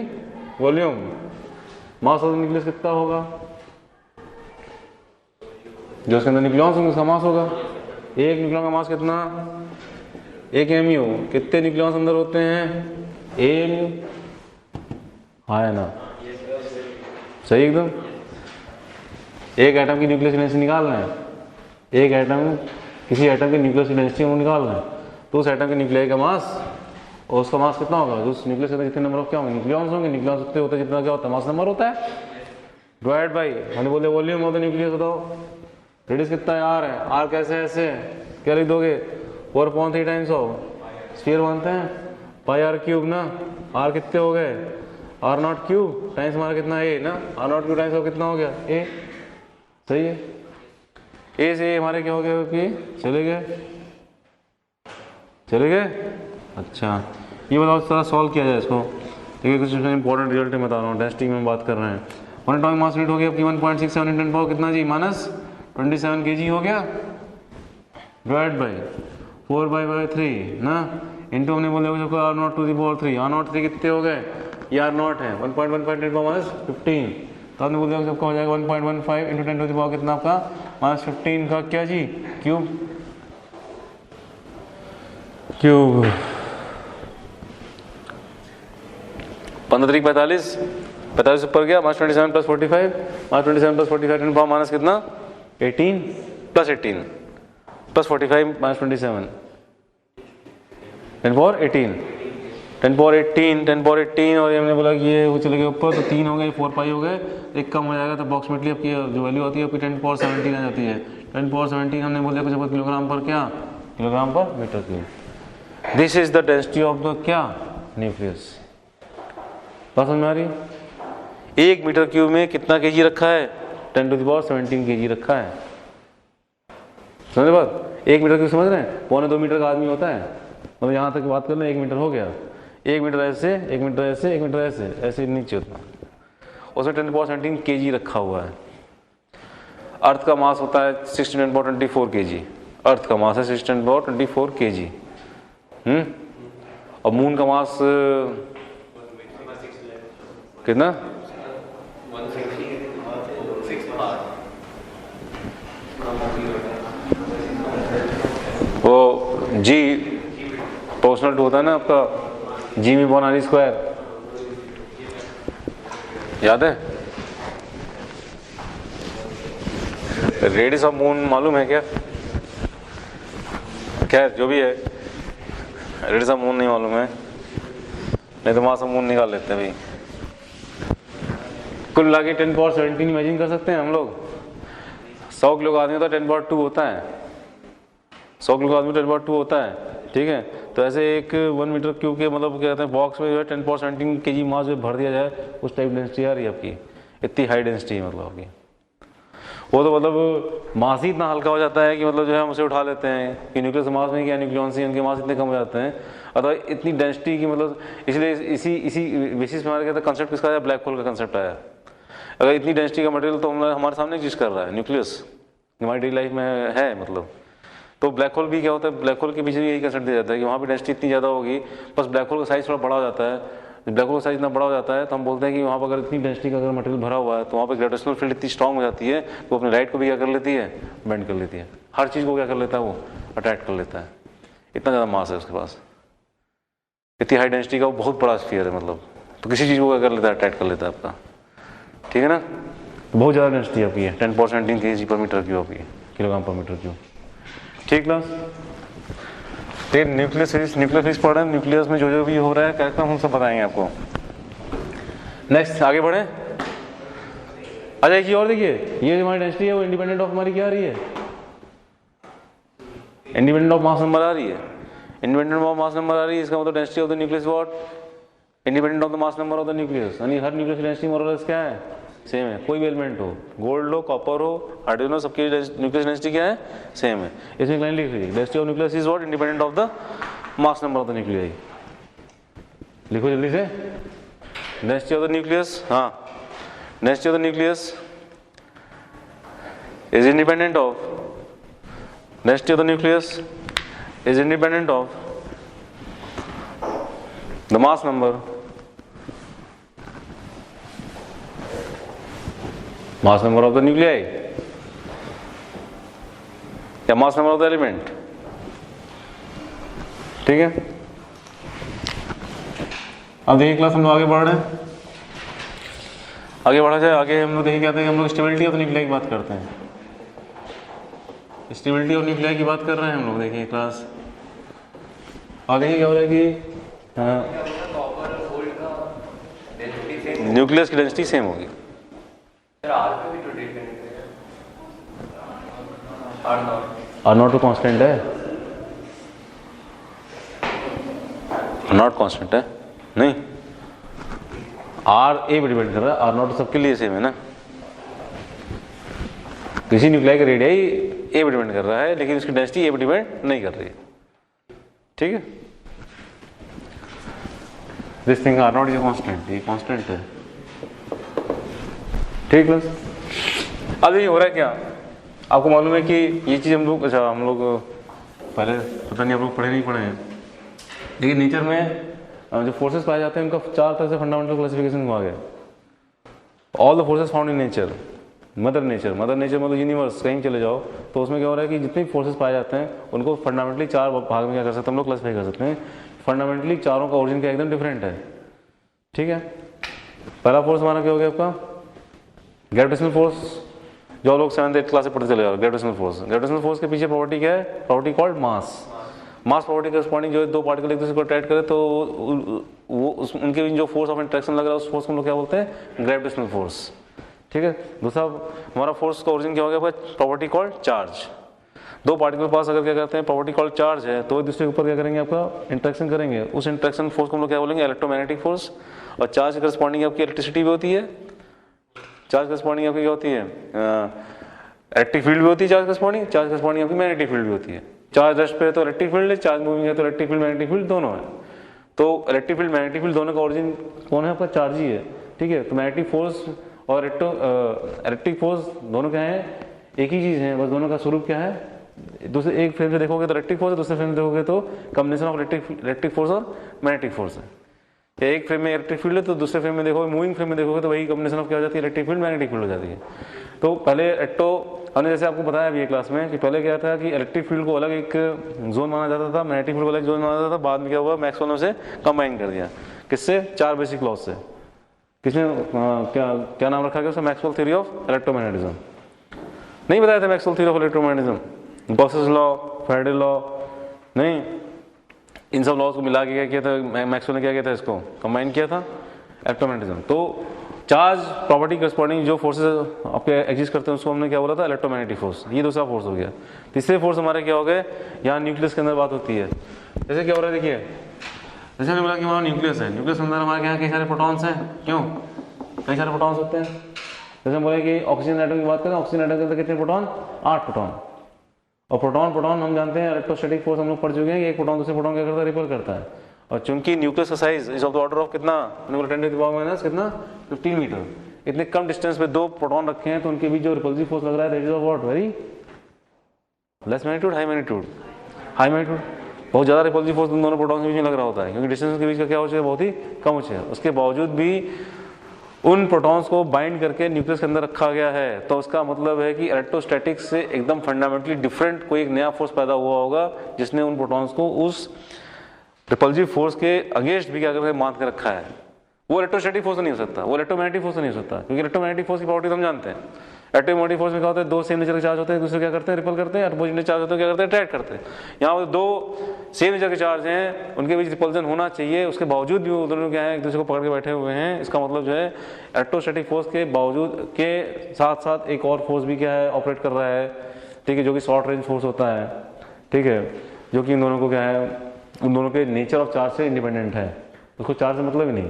volume. Mass of the nucleus कितना होगा, जो उसके अंदर न्यूक्लियॉन्स होंगे उसका मास होगा। एक न्यूक्लियॉन का मास कितना, 1 mu। कितने न्यूक्लियॉन्स अंदर होते हैं, AMU। हाँ है ना, सही एकदम। एक एटम की न्यूक्लियस डेंसिटी निकाल रहे हैं, एक एटम, किसी एटम की न्यूक्लियस डेंसिटी को निकाल रहे हैं, तो उस एटम के न्यूक्लियाई का मास और उसका मास कितना होगा, उस न्यूक्लियस के अंदर जितने नंबर ऑफ क्या होंगे, न्यूक्लियॉन्स होंगे। न्यूक्लियॉन्स उतने होते हैं जितना क्या होता है, मास नंबर होता है, डिवाइड बाई मैंने बोले वॉल्यूम ऑफ द न्यूक्लियस। बताओ रेडियस कितना है, R है। R कैसे, ऐसे क्या लिख दोगे, 4.3 टाइम्स ऑफ स्फीयर मानते हैं, πr³ ना। R कितने हो गए, R0³ टाइम्स हमारा कितना A ना, R0³ टाइम्स कितना हो गया A। सही है, A से हमारे क्या हो गया कि चले गए। अच्छा ये बताओ थोड़ा सॉल्व किया जाए इसको। देखिए कुछ इंपॉर्टेंट रिजल्ट बता रहा हूँ, डेंसिटी में बात कर रहे हैं। वन एटॉमिक मास यूनिट हो गया आपकी 1.67 × 10 पावर कितना जी 27 kg हो गया, डिवाइड बाई 4/3 ना, इंटू हमने बोले R0 to the power 3, R0 3 कितने हो गए, ये R0 है 1.15 × 10⁻15, तो आपने बोल दिया सबका हो जाएगा 1.15 इंटू 10 टू द पावर कितना आपका -15 का क्या जी क्यूब 15 45 45 ऊपर गया -27 + 45 -27 + 45 10 पावर माइनस कितना 18 + 18 + 45 -27 10 पावर 18 10 पावर 18 और ये हमने बोला कि ये वो चले गए ऊपर तो 3 हो गए 4 पाई हो गए, एक कम हो जाएगा तो अप्रॉक्सीमेटली आपकी जो वैल्यू आती है आपकी 10 पावर 17 आ जाती है। 10 पावर 17 हमने बोला कुछ किलोग्राम पर क्या, किलोग्राम पर metre cube. This is the density of the क्या न्यूक्लियस। बात समझ में आ रही है? 1 मीटर क्यूब में कितना केजी रखा है, 10 टू द पावर 17 केजी रखा है। समझ बात, 1 मीटर क्यूब समझ रहे हैं, 1.25 मीटर का आदमी होता है, मतलब यहाँ तक बात कर लें 1 मीटर हो गया, 1 मीटर ऐसे 1 मीटर ऐसे 1 मीटर ऐसे ऐसे नीचे उतना, उसमें 10 पावर 17 केजी रखा हुआ है। अर्थ का मास होता है 16 पावर 24 केजी, अर्थ का मास है 16 पावर 24 केजी। और मून का मास कितना, वो जी प्रोपोर्शनल टू होता है ना आपका जी में (r²), याद है? रेडियस ऑफ मून मालूम है क्या? खैर जो भी है, रेडियस ऑफ मून नहीं मालूम है, नहीं तो मास ऑफ मून निकाल लेते हैं भाई। कुल मिला के 10 पावर 17 इमेजिन कर सकते हैं हम लोग। 100 किलो का आदमी होता है 10 पावर 2 होता है, 100 किलो का आदमी 10 पावर 2 होता है, ठीक है। तो ऐसे एक 1 मीटर क्यूब के मतलब क्या कहते हैं बॉक्स में जो है 10 पावर 17 केजी मास जो भर दिया जाए, उस टाइप डेंसिटी आ रही है आपकी, इतनी हाई डेंसिटी है मतलब आपकी। वो तो मतलब मास ही इतना हल्का हो जाता है कि मतलब जो है हम उसे उठा लेते हैं कि न्यूक्लियस मास में क्या न्यूक्लियॉन्स हैं, उनके मास इतने कम हो जाते हैं, अथवा इतनी डेंसिटी की मतलब, इसलिए इसी बेसिस पे हमारे कहते हैं कंसेप्ट किसका आया, ब्लैक होल का कंसेप्ट आया। अगर इतनी डेंसिटी का मटेरियल तो हमारे सामने एग्जिस्ट कर रहा है, न्यूक्लियस हमारी डेली लाइफ में है मतलब, तो ब्लैक होल भी क्या होता है, ब्लैक होल के पीछे भी यही कंसेप्ट दिया जाता है कि वहाँ भी डेंसिटी इतनी ज़्यादा होगी, बस ब्लैक होल का साइज थोड़ा बड़ा हो जाता है। ब्लैक होल का साइज इतना बड़ा हो जाता है तो हम बोलते हैं कि वहाँ पर अगर इतनी डेंसिटी का अगर मटेरियल भरा हुआ है तो वहाँ पर ग्रेविटेशनल फील्ड इतनी स्ट्रांग हो जाती है, वो अपने लाइट को भी क्या कर लेती है, बेंड कर लेती है, हर चीज़ को क्या कर लेता है, वो अटैक कर लेता है। इतना ज़्यादा मास है उसके पास, इतनी हाई डेंसिटी का वो बहुत बड़ा स्फीयर है मतलब, तो किसी चीज़ को क्या कर लेता है, अटैक कर लेता है आपका, ठीक है ना। बहुत ज़्यादा डेंसिटी आपकी है, 10 पावर 17 केजी पर मीटर क्यूब आपकी, किलोग्राम पर मीटर क्यूब, ठीक ना। न्यूक्लियस फिजिक्स पढ़ रहे हैं, न्यूक्लियस में जो जो भी हो रहा है कार्यक्रम हम सब बताएंगे आपको। नेक्स्ट आगे बढ़े। अच्छा एक चीज और देखिए, ये हमारी डेंसिटी है वो इंडिपेंडेंट ऑफ हमारी क्या आ रही है, इंडिपेंडेंट ऑफ मास नंबर आ रही है, इंडिपेंडेंट ऑफ मास नंबर आ रही है, इसका मतलब density of the nucleus what, independent of the mass number of the nucleus, यानी हर न्यूक्लियस की डेंसिटी मोर और लेस क्या है, सेम है। कोई भी एलिमेंट हो, गोल्ड हो, कॉपर हो, हाइड्रोजन हो, सबकी न्यूक्लियस डेंसिटी क्या है, सेम है। इसमें लाइन लिख लीजिए, density of nucleus is what, independent of the mass number of the nuclei. लिखो जल्दी से, डेंसिटी ऑफ द न्यूक्लियस, हाँ, density of the nucleus is independent of, density of the nucleus is independent of the mass number, of the nuclei या mass number of the element, ठीक है। अब देखिए class हम लोग आगे बढ़ रहे हैं, आगे बढ़ा जाए। आगे हम लोग देखिए क्या हैं, हम लोग स्टेबिलिटी ऑफ द न्यूक्लियाई की बात करते हैं, स्टेबिलिटी ऑफ न्यूक्लियाई की बात कर रहे हैं हम लोग। देखिए क्लास आगे क्या हो रहा है कि न्यूक्लियस की डेंसिटी सेम होगी, R0 तो कांस्टेंट है, R0 कांस्टेंट है नहीं, R ए पर डिपेंड कर रहा है, R0 तो सबके लिए सेम है ना, किसी न्यूक्लियाई का रेडियाई ए पर डिपेंड कर रहा है लेकिन उसकी डेंसिटी ए पर डिपेंड नहीं कर रही है, ठीक है। This thing R0 is constant, ये कांस्टेंट है, ठीक है। अब ये हो रहा है क्या, आपको मालूम है कि ये चीज़ हम लोग, अच्छा हम लोग पहले पता नहीं आप लोग पढ़े नहीं पढ़े हैं, लेकिन नेचर में जो फोर्सेस पाए जाते हैं उनका 4 तरह से फंडामेंटल क्लासिफिकेशन हुआ गया। All the forces found in nature, mother nature मतलब यूनिवर्स, कहीं चले जाओ तो उसमें क्या हो रहा है कि जितने भी फोर्सेस पाए जाते हैं उनको फंडामेंटली 4 भाग में क्या कर सकते हैं हम लोग क्लासीफाई कर सकते हैं। फंडामेंटली चारों का ओरिजिन क्या एकदम डिफरेंट है, ठीक है। पहला फोर्स हमारा क्या हो गया आपका ग्रेविटेशनल फोर्स, जो लोग 7th 8th क्लास से पढ़ते चले जाओ। ग्रेविटेशनल फोर्स के पीछे प्रॉपर्टी क्या है, प्रॉपर्टी कॉल्ड मास प्रॉपर्टी के रिस्पॉन्डिंग जो दो पार्टिकल एक दूसरे को अट्रैक्ट करे तो वो उनके बीच जो फोर्स ऑफ इंट्रैक्शन लग रहा है उस फोर्स को हम लोग क्या बोलते हैं ग्रेविटेशनल फोर्स, ठीक है। दूसरा हमारा फोर्स का ओरिजिन क्या हो गया, प्रॉपर्टी कॉल्ड चार्ज। दो पार्टिकल पास अगर क्या करते हैं प्रॉपर्टी कॉल्ड चार्ज है तो एक दूसरे के ऊपर क्या करेंगे आपका इंट्रैक्शन करेंगे, उस इंट्रैक्शन फोर्स को हम लोग क्या बोलेंगे इलेक्ट्रोमैग्नेटिक फोर्स। और चार्ज के करस्पॉन्डिंग आपकी इलेक्ट्रिसिटी भी होती है, चार्ज करस्पॉन्डिंग आपकी क्या होती है इलेक्ट्रिक फील्ड भी होती है, चार्ज करस्पॉन्डिंग आपकी मैग्नेटिक फील्ड भी होती है। चार्ज रेस्ट पे तो इलेक्ट्रिक फील्ड है, चार्ज मूविंग है तो इलेक्ट्रिक फील्ड मैग्नेटिक फील्ड दोनों है। तो इलेक्ट्रिक फील्ड मैग्नेटिक फील्ड दोनों का ओरिजिन कौन है आपका चार्ज ही है, ठीक है। तो मैग्नेटिक फोर्स और इलेक्ट्रिक फोर्स दोनों क्या है एक ही चीज़ है, बस दोनों का स्वरूप क्या है दूसरे एक फ्रेम से देखोगे तो इलेक्ट्रिक फोर्स है, दूसरे फ्रेम से देखोगे तो कॉम्बिनेशन ऑफ इलेक्ट्रिक फोर्स और मैग्नेटिक फोर्स है। या एक फ्रेम में इलेक्ट्रिक फील्ड है तो दूसरे फ्रेम में देखोगे मूविंग फ्रेम में देखोगे तो वही कॉम्बिनेशन ऑफ क्या हो जाती है इलेक्ट्रिक फील्ड मैग्नेटिक फील्ड हो जाती है। तो पहले हमने जैसे आपको बताया अभी क्लास में कि पहले क्या था कि इलेक्ट्रिक फील्ड को अलग एक जोन माना जाता था, मैग्नेटिक फील्ड को अलग जोन माना जाता था। बाद में क्या हुआ मैक्सवेल ने उसे कंबाइन कर दिया, किससे 4 बेसिक लॉज से। किसने क्या नाम रखा गया उसका मैक्सवेल थ्योरी ऑफ इलेक्ट्रोमैग्नेटिज्म। नहीं बताया था Maxwell theory of electromagnetism, Gauss's law, Faraday law, नहीं इन सब लॉज को मिला के क्या किया था मैक्सवेल ने, क्या किया था इसको कंबाइन किया था इलेक्ट्रोमैग्नेटिज्म। तो चार्ज प्रॉपर्टी करस्पॉन्डिंग जो फोर्सेस आपके एग्जिस्ट करते हैं उसको हमने क्या बोला था इलेक्ट्रोमैग्नेटिक फोर्स, ये दूसरा फोर्स हो गया। तीसरे फोर्स हमारे क्या हो गए, यहाँ न्यूक्लियस के अंदर बात होती है। जैसे क्या हो रहा है देखिए, जैसे हमने बोला कि हमारा न्यूक्लियस है, न्यूक्लियस के अंदर हमारे क्या कई सारे प्रोटॉन्स हैं, क्यों कई सारे प्रोटॉन्स होते हैं। जैसे हम बोले कि ऑक्सीजन एटम की बात करें, ऑक्सीजन एटम के अंदर कितने प्रोटॉन 8 प्रोटॉन। और प्रोटॉन हम जानते हैं इलेक्ट्रोस्टैटिक फोर्स हम लोग पढ़ चुके हैं कि एक प्रोटॉन दूसरे प्रोटॉन क्या करता है रिपेल करता है। और चूंकि न्यूक्लियस का size is of the order of कितना 10⁻⁻⁻ कितना 15 मीटर, इतने कम डिस्टेंस पे दो प्रोटॉन रखे हैं तो उनके बीच जो रिपल्सिव फोर्स लग रहा है that is of what very less magnitude high magnitude. बहुत ज़्यादा रिपल्सिव फोर्स उन दोनों प्रोटॉन के बीच में लग रहा होता है क्योंकि डिस्टेंस के बीच का क्या हो बहुत ही कम हो है। उसके बावजूद भी उन प्रोटॉन्स को बाइंड करके न्यूक्लियस के अंदर रखा गया है, तो उसका मतलब है कि इलेक्ट्रोस्टैटिक्स से एकदम फंडामेंटली डिफरेंट कोई एक नया फोर्स पैदा हुआ होगा जिसने उन प्रोटॉन्स को उस रिपल्सिव फोर्स के अगेंस्ट भी क्या करके मान के रखा है। वो इलेक्ट्रोस्टैटिक फोर्स नहीं हो सकता, वो इलेक्ट्रोमैग्नेटिक फोर्स नहीं हो सकता, क्योंकि इलेक्ट्रोमैग्नेटिक फोर्स की प्रॉपर्टी हम जानते हैं। इलेक्ट्रोमैग्नेटिक फोर्स में क्या होता है, दो सेम नेचर के चार्ज होते हैं, दूसरे क्या करते हैं रिपल करते हैं, अपोजिट चार्ज होते हैं क्या करते हैं अट्रैक्ट करते हैं। यहाँ पर दो सेम नेचर के चार्ज हैं, उनके बीच रिपल्जन होना चाहिए, उसके बावजूद भी वो दोनों क्या है एक दूसरे को पकड़ के बैठे हुए हैं। इसका मतलब जो है इलेक्ट्रोस्टैटिक फोर्स के बावजूद के साथ साथ एक और फोर्स भी क्या है ऑपरेट कर रहा है, ठीक है, जो कि शॉर्ट रेंज फोर्स होता है, ठीक है, जो कि इन दोनों को क्या है उन दोनों के नेचर ऑफ चार्ज से इंडिपेंडेंट है। उसको चार्ज से मतलब ही नहीं,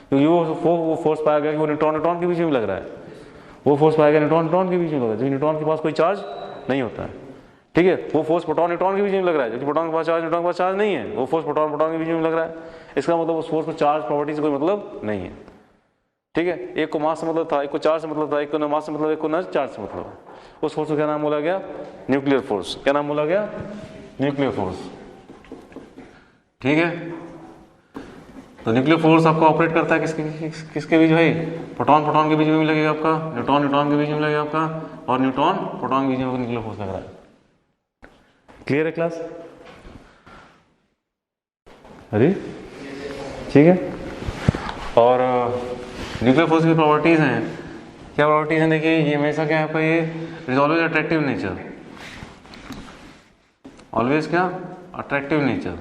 क्योंकि वो फोर्स पाया गया कि वो न्यूट्रॉन के बीच में लग रहा है, वो फोर्स पाया गया न्यूट्रॉन के बीच में लग रहा है, क्योंकि न्यूट्रॉन के पास कोई चार्ज नहीं होता है, ठीक है। वो फोर्स प्रोटॉन न्यूट्रॉन के बीच में लग रहा है, क्योंकि प्रोटॉन के पास चार्ज न्यूट्रॉन के पास चार्ज नहीं है, वो फोर्स प्रोटॉन के बीच में लग रहा है। इसका मतलब उस फोर्स को चार्ज प्रॉपर्टी से कोई मतलब नहीं है, ठीक है। एक को मास से मतलब था, एक को चार्ज से मतलब था, एक को न मास से मतलब, एक को न चार्ज से मतलब। उस फोर्स को क्या नाम बोला गया न्यूक्लियर फोर्स। क्या नाम बोला गया न्यूक्लियर फोर्स, ठीक है। तो न्यूक्लियर फोर्स आपको ऑपरेट करता है किसके बीच भाई, प्रोटॉन के बीच में लगेगा आपका, न्यूट्रॉन के बीच में लगेगा आपका, और न्यूट्रॉन प्रोटॉन के बीच में न्यूक्लियर फोर्स लग रहा है। क्लियर है क्लास, अरे ठीक है। और न्यूक्लियर फोर्स की प्रॉपर्टीज हैं, क्या प्रॉपर्टीज हैं देखिए, ये हमेशा क्या है आपका, ये is always attractive nature, always क्या अट्रैक्टिव नेचर,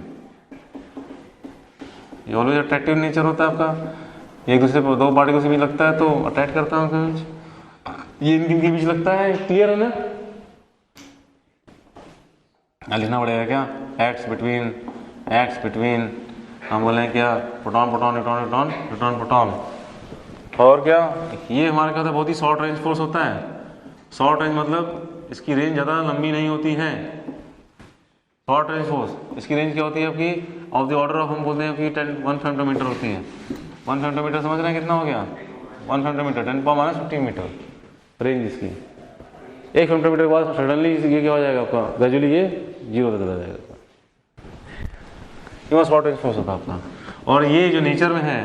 ये ऑलवेज अट्रैक्टिव नेचर होता है आपका। एक दूसरे पर दो पार्टिकल से भी लगता है तो अट्रैक्ट करता है उनके बीच, ये इनके बीच लगता है, क्लियर है ना। लिखना पड़ेगा क्या एक्स बिटवीन हम बोले हैं क्या प्रोटॉन प्रोटॉन। और क्या ये हमारे क्या होता है बहुत ही शॉर्ट रेंज फोर्स होता है। शॉर्ट रेंज मतलब इसकी रेंज ज़्यादा लंबी नहीं होती है। शॉर्ट रेंज फोर्स इसकी रेंज क्या होती है आपकी ऑफ द ऑर्डर ऑफ, हम बोलते हैं कि 1 फेमटोमीटर होती है। 1 फेमटोमीटर समझ रहे हैं कितना हो गया 1 फेमटोमीटर 10⁻⁻15 मीटर रेंज इसकी। 1 सेंटीमीटर के बाद सडनली ये क्या हो जाएगा आपका, ग्रेजुअली ये 0 तक चला जाएगा। ये शॉर्ट रेंज फोर्स होता है आपका। और ये जो नेचर में है,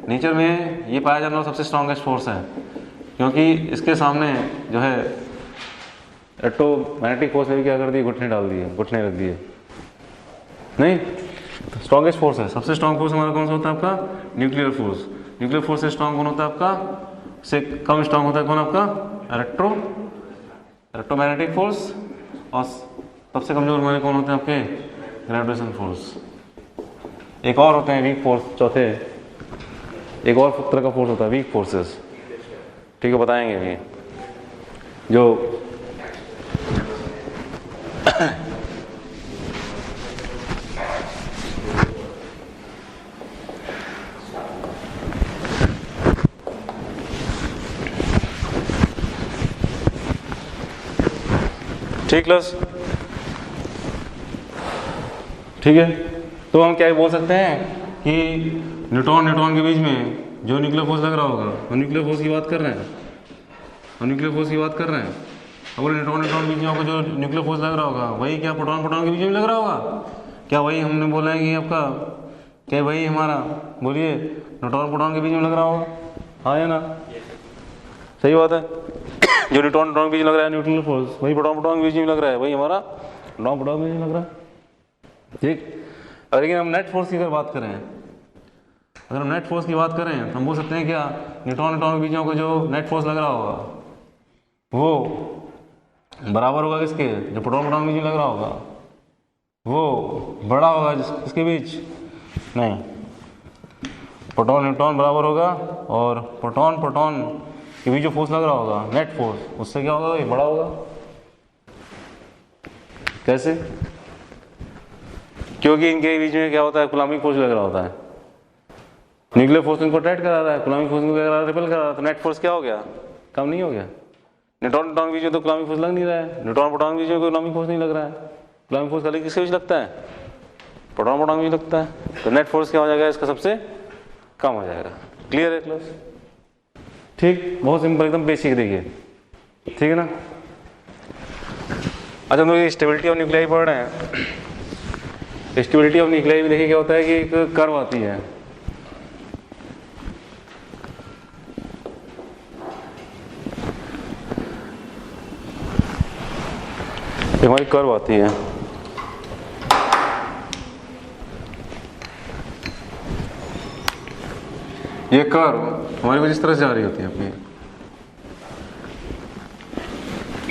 नेचर में ये पाया जाने वाला सबसे स्ट्रॉन्गेस्ट फोर्स है, क्योंकि इसके सामने जो है इलेक्ट्रोमैग्नेटिक फोर्स ने भी क्या कर दिए, घुटने डाल दिए, घुटने रख दिए। नहीं, स्ट्रॉन्गेस्ट फोर्स है। सबसे स्ट्रॉन्ग फोर्स हमारा कौन सा होता है आपका, न्यूक्लियर फोर्स। न्यूक्लियर फोर्स से स्ट्रॉन्ग कौन होता है आपका, से कम स्ट्रॉन्ग होता है कौन आपका, इलेक्ट्रोमैग्नेटिक फोर्स। और सबसे कमजोर हमारे कौन होते हैं आपके, ग्रेविटेशन फोर्स। एक और होते हैं वीक फोर्स, चौथे एक और तरह का फोर्स होता है वीक फोर्सेस, ठीक है, बताएंगे अभी। जो ठीक क्लास, ठीक है। तो हम क्या बोल सकते हैं कि न्यूट्रॉन के बीच में जो न्यूक्लियर फोर्स लग रहा होगा, वो न्यूक्लियर फोर्स की बात कर रहे हैं, हम न्यूक्लियर फोर्स की बात कर रहे हैं। अब न्यूट्रॉन के बीच में आपको जो न्यूक्लियर फोर्स लग रहा होगा, वही क्या प्रोटॉन के बीच में लग रहा होगा क्या, वही हमने बोला है कि आपका क्या, वही हमारा, बोलिए, न्यूट्रॉन प्रोटॉन के बीच में लग रहा होगा, हाँ या ना, सही बात है। जो न्यूट्रॉन के बीच में लग रहा है न्यूक्लियर फोर्स, वही प्रोटॉन के बीच में लग रहा है, वही हमारा प्रोटॉन के बीच में लग रहा है, ठीक। और लेकिन हम नेट फोर्स की अगर बात करें, अगर हम नेट फोर्स की बात करें तो हम बोल सकते हैं क्या, न्यूट्रॉन के बीच में जो नेट फोर्स लग रहा होगा वो बराबर होगा किसके, जो प्रोटॉन के बीच में लग रहा होगा वो बड़ा होगा इसके बीच, नहीं, प्रोटॉन न्यूट्रॉन बराबर होगा, और प्रोटॉन के बीच जो फोर्स लग रहा होगा नेट फोर्स, उससे क्या होगा, ये बड़ा होगा। कैसे, क्योंकि इनके बीच में क्या होता है, कूलम्बिक फोर्स लग रहा होता है। न्यूक्लियर फोर्स इनको अट्रैक्ट करा रहा है, कूलम्बिक फोर्स इनको रिपेल करा रहा है, तो नेट फोर्स क्या हो गया, कम नहीं हो गया। न्यूट्रॉन के बीच में तो कूलम्बिक फोर्स लग नहीं रहा है, न्यूट्रॉन प्रोटॉन के बीच में कूलम्बिक फोर्स नहीं लग रहा है। कूलम्बिक फोर्स खाली किसके बीच लगता है, प्रोटॉन के बीच लगता है, तो नेट फोर्स क्या हो जाएगा, इसका सबसे कम हो जाएगा। क्लियर है क्लास, ठीक, बहुत सिंपल, एकदम बेसिक, देखिए, ठीक है ना। अच्छा, हम लोग स्टेबिलिटी ऑफ न्यूक्लियाई पढ़ रहे हैं। स्टेबिलिटी ऑफ न्यूक्लियाई में देखिए क्या होता है कि एक कर्व आती है, हमारी कर्व आती है, ये कर्व हमारी कुछ इस तरह से जा रही होती है अपनी,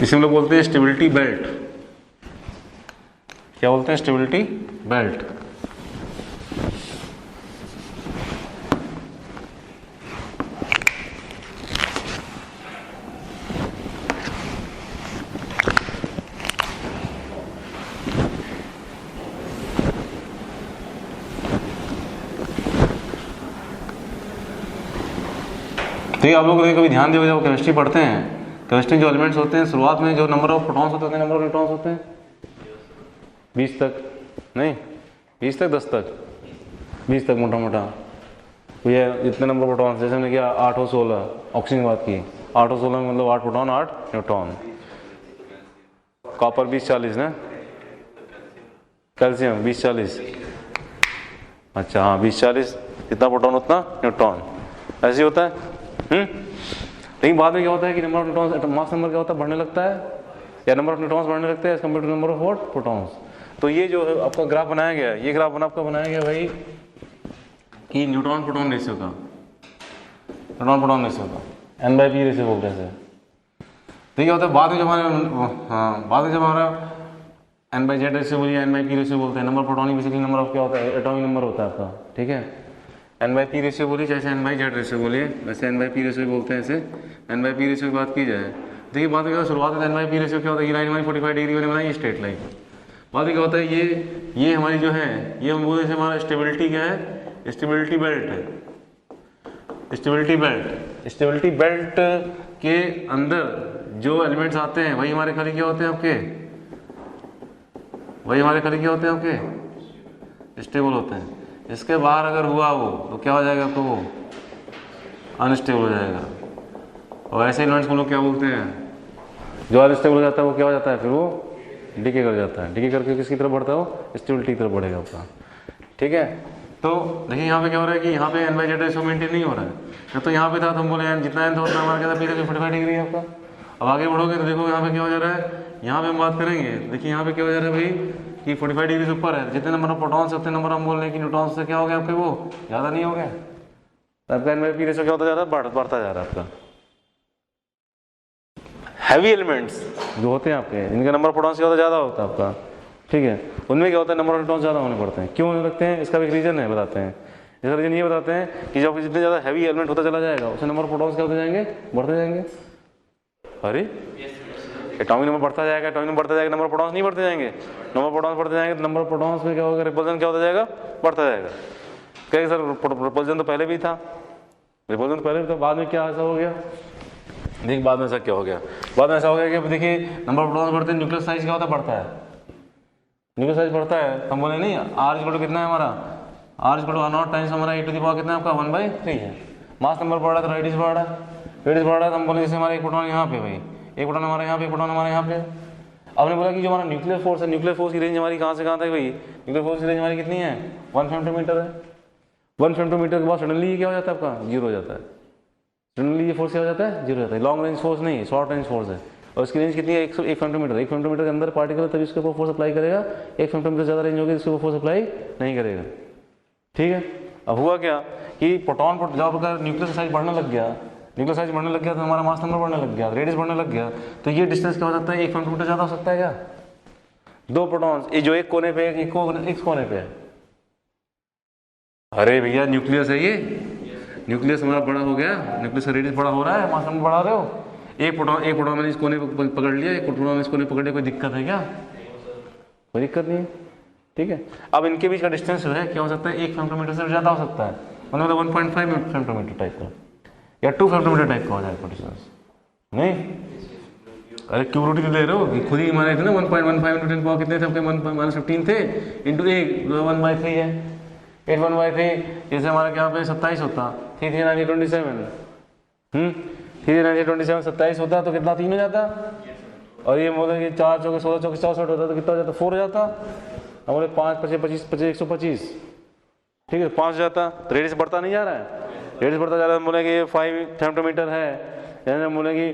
इसे हम लोग बोलते हैं स्टेबिलिटी बेल्ट। क्या बोलते हैं, स्टेबिलिटी बेल्ट। तो आप लोग कभी ध्यान दिया जब केमिस्ट्री पढ़ते हैं, केमिस्ट्री जो एलिमेंट्स होते हैं, शुरुआत में जो नंबर ऑफ प्रोटॉन्स होते हैं, नंबर ऑफ न्यूट्रॉन्स होते हैं 20 तक, नहीं 20 तक, 10 तक, 20 तक मोटा मोटा, तो ये इतने नंबर प्रोटॉन्स, जैसे हमने किया 8 और 16 ऑक्सीजन की बात की, 8 और 16 में मतलब 8 प्रोटॉन 8 न्यूट्रॉन। कॉपर 20-40 ना, कैल्शियम 20-40, अच्छा हाँ 20-40, जितना प्रोटॉन उतना न्यूट्रॉन, ऐसे होता है। लेकिन बाद में क्या होता है कि number of neutrons, mass number क्या होता है, बढ़ने लगता है, या नंबर ऑफ न्यूट्रॉन्स बढ़ने लगते हैं as compare to number of what, protons. तो ये जो आपका ग्राफ बनाया गया है, ये ग्राफ आपका बनाया गया भाई कि न्यूट्रॉन प्रोटॉन रेशियो का, न्यूट्रॉन प्रोटॉन रेशियो का, N/P रेशियो बोलते हैं। तो ये होता है बाद में जब हमारा, हाँ बाद में जब हमारा N/Z रेशियो बोलिए, N/P रेशियो बोलते हैं, number proton basically number of क्या होता है, एटॉमिक नंबर होता है आपका, ठीक है। N/P रेशियो बोलिए, जैसे N/Z रेशियो बोलिए, वैसे N/P रेशियो बोलते हैं, ऐसे N/P रेशियो की बात की जाए। देखिए बात क्या, शुरुआत में N/P रेशियो क्या होता है, ये लाइन हमारी 45 डिग्री मैंने बनाई, स्ट्रेट लाइन। बाद में क्या होता है, ये हमारी जो है, ये हम बोलते हैं हमारा स्टेबिलिटी क्या है, स्टेबिलिटी बेल्ट है। स्टेबिलिटी बेल्ट, स्टेबिलिटी बेल्ट के अंदर जो एलिमेंट्स आते हैं वही हमारे खाली क्या होते हैं आपके, वही हमारे खाली क्या होते हैं आपके, स्टेबल होते हैं। इसके बाहर अगर हुआ वो तो क्या हो जाएगा आपको, वो अनस्टेबल हो जाएगा। और ऐसे एलिमेंट्स को लोग क्या बोलते हैं, जो अनस्टेबल हो जाता है वो क्या हो जाता है, फिर वो डिके कर जाता है। डिके करके किसकी तरफ बढ़ता है, वो स्टेबिलिटी की तरफ बढ़ेगा आपका। ठीक है, तो देखिए यहाँ पे क्या हो रहा है कि यहाँ पे N by Z ratio maintain नहीं हो रहा है। तो यहाँ पे था तो हम बोले जितना एन था उतना हमारा क्या था, पी 45 डिग्री है आपका। अब आगे बढ़ोगे तो देखो यहाँ पे क्या हो जा रहा है, यहाँ पे हम बात करेंगे। देखिए यहाँ पे क्या हो जा रहा है भाई कि 45 डिग्री से ऊपर है, जितने नंबर ऑफ प्रोटॉन्स उतने नंबर हम बोल रहे हैं कि न्यूट्रॉन्स से क्या हो गया आपके, वो ज़्यादा नहीं हो गया। तो आपका एन बाई पी रेशो क्या होता जा रहा है, बढ़ता जा रहा है आपका। हैवी एलिमेंट्स जो होते हैं आपके, इनका नंबर ऑफ प्रोटॉन्स क्या होता है, ज़्यादा होता है आपका। ठीक है, उनमें क्या होता है, नंबर ऑफ न्यूट्रॉन्स ज़्यादा होने पड़ते हैं। क्यों होने लगते हैं, इसका भी एक रीज़न है, बताते हैं। इसका रीज़न ये बताते हैं कि जब जितने ज़्यादा हैवी एलिमेंट होता चला जाएगा उससे नंबर ऑफ प्रोटॉन्स क्या होते जाएंगे, बढ़ते जाएंगे। अरे एटॉमिक नंबर बढ़ता जाएगा, एटॉमिक नंबर बढ़ता जाएगा, नंबर ऑफ प्रोटॉन्स नहीं बढ़ते जाएंगे। नंबर ऑफ प्रोटॉन्स बढ़ते जाएंगे तो नंबर ऑफ प्रोटॉन्स में क्या होगा, रिपल्जन क्या होता जाएगा, बढ़ता जाएगा। कहेंगे सर रिपल्जन तो पहले भी था, रिपल्जन तो पहले भी था, बाद में क्या ऐसा हो गया। देखिए बाद में ऐसा क्या हो गया, बाद में ऐसा हो गया कि देखिए नंबर ऑफ प्रोटॉन्स बढ़ते हैं, न्यूक्लियर साइज क्या होता है, बढ़ता है। न्यूक्लियर साइज बढ़ता है, हम बोले नहीं आर इक्वल टू कितना है हमारा, R equal to R naught times हमारा e टू द पावर कितना है आपका 1/3 है। मास नंबर बढ़ रहा है तो रेडियस बढ़ रहा है, रेडियस बढ़ रहा है तो हम बोले जैसे हमारा एक प्रोटॉन यहाँ पे भाई, एक प्रोटॉन हमारे यहाँ पे, एक प्रोटॉन हमारे यहाँ पे। आपने बोला कि जो हमारा न्यूक्लियर फोर्स है, न्यूक्लियर फोर्स की रेंज हमारी कहाँ से कहाँ तक भाई, न्यूक्लियर फोर्स की रेंज हमारी कितनी है, 1 फेमटोमीटर है। 1 फेमटोमीटर के बाद सडनली ये क्या हो जाता है आपका, जीरो हो जाता है। सडनली ये फोर्स क्या हो जाता है, जीरो हो जाता है। लॉन्ग रेंज फोर्स नहीं, शॉर्ट रेंज फोर्स है और उसकी रेंज कितनी है, 1 फेमटोमीटर। 1 फेमटोमीटर के अंदर पार्टिकल तभी उसके ऊपर फोर्स अप्लाई करेगा, 1 फेमटोमीटर ज़्यादा रेंज होगी उसके ऊपर फोर्स अप्लाई नहीं करेगा। ठीक है, अब हुआ क्या कि प्रोटॉन पर जब न्यूक्लियर साइज बढ़ने लग गया, न्यूक्लियर साइज बढ़ने लग गया तो हमारा मास नंबर बढ़ने लग गया, रेडियस बढ़ने लग गया, तो ये डिस्टेंस क्या हो सकता है, 1 फेमटोमीटर ज़्यादा हो सकता है क्या। दो प्रोटॉन्स ये जो एक कोने पे है, एक कोने पे है। अरे भैया न्यूक्लियस है ये, न्यूक्लियस हमारा बड़ा हो गया, न्यूक्लियस का रेडियस बड़ा हो रहा है, मास नंबर बढ़ा रहे हो। एक प्रोटॉन मैंने इस कोने पे पकड़ लिया, एक प्रोटॉन मैंने इस कोने पकड़ लिया, कोई दिक्कत है क्या, कोई दिक्कत नहीं है। ठीक है, अब इनके बीच का डिस्टेंस जो है क्या हो सकता है, 1 फेमटोमीटर से ज़्यादा हो सकता है, मतलब 1.5 फेमटोमीटर टाइप का या 2 फेमटोमीटर टाइप का हो जाएगा डिस्टेंस। नहीं अरे क्यूबिलिटी तो ले रहे हो, खुद ही माने थे ना 1.15 न्यूटन पावर कितने थे आपके, -15 थे इंटू 1/3 है, 8/3 जैसे हमारा क्या पे 27 होता, 3 3 9 27 3 9 27 27 होता तो कितना 3 हो जाता। और ये बोले कि 4 चौके 16 चौके 64 होता तो कितना हो जाता, 4 हो जाता। हम बोले 5 5 25 25 125, ठीक है 5 हो जाता। तो रेडियस बढ़ता नहीं जा रहा है, रेडियस बढ़ता जा रहा है। हम बोले कि 5 फेमटोमीटर है, यानी हम बोले कि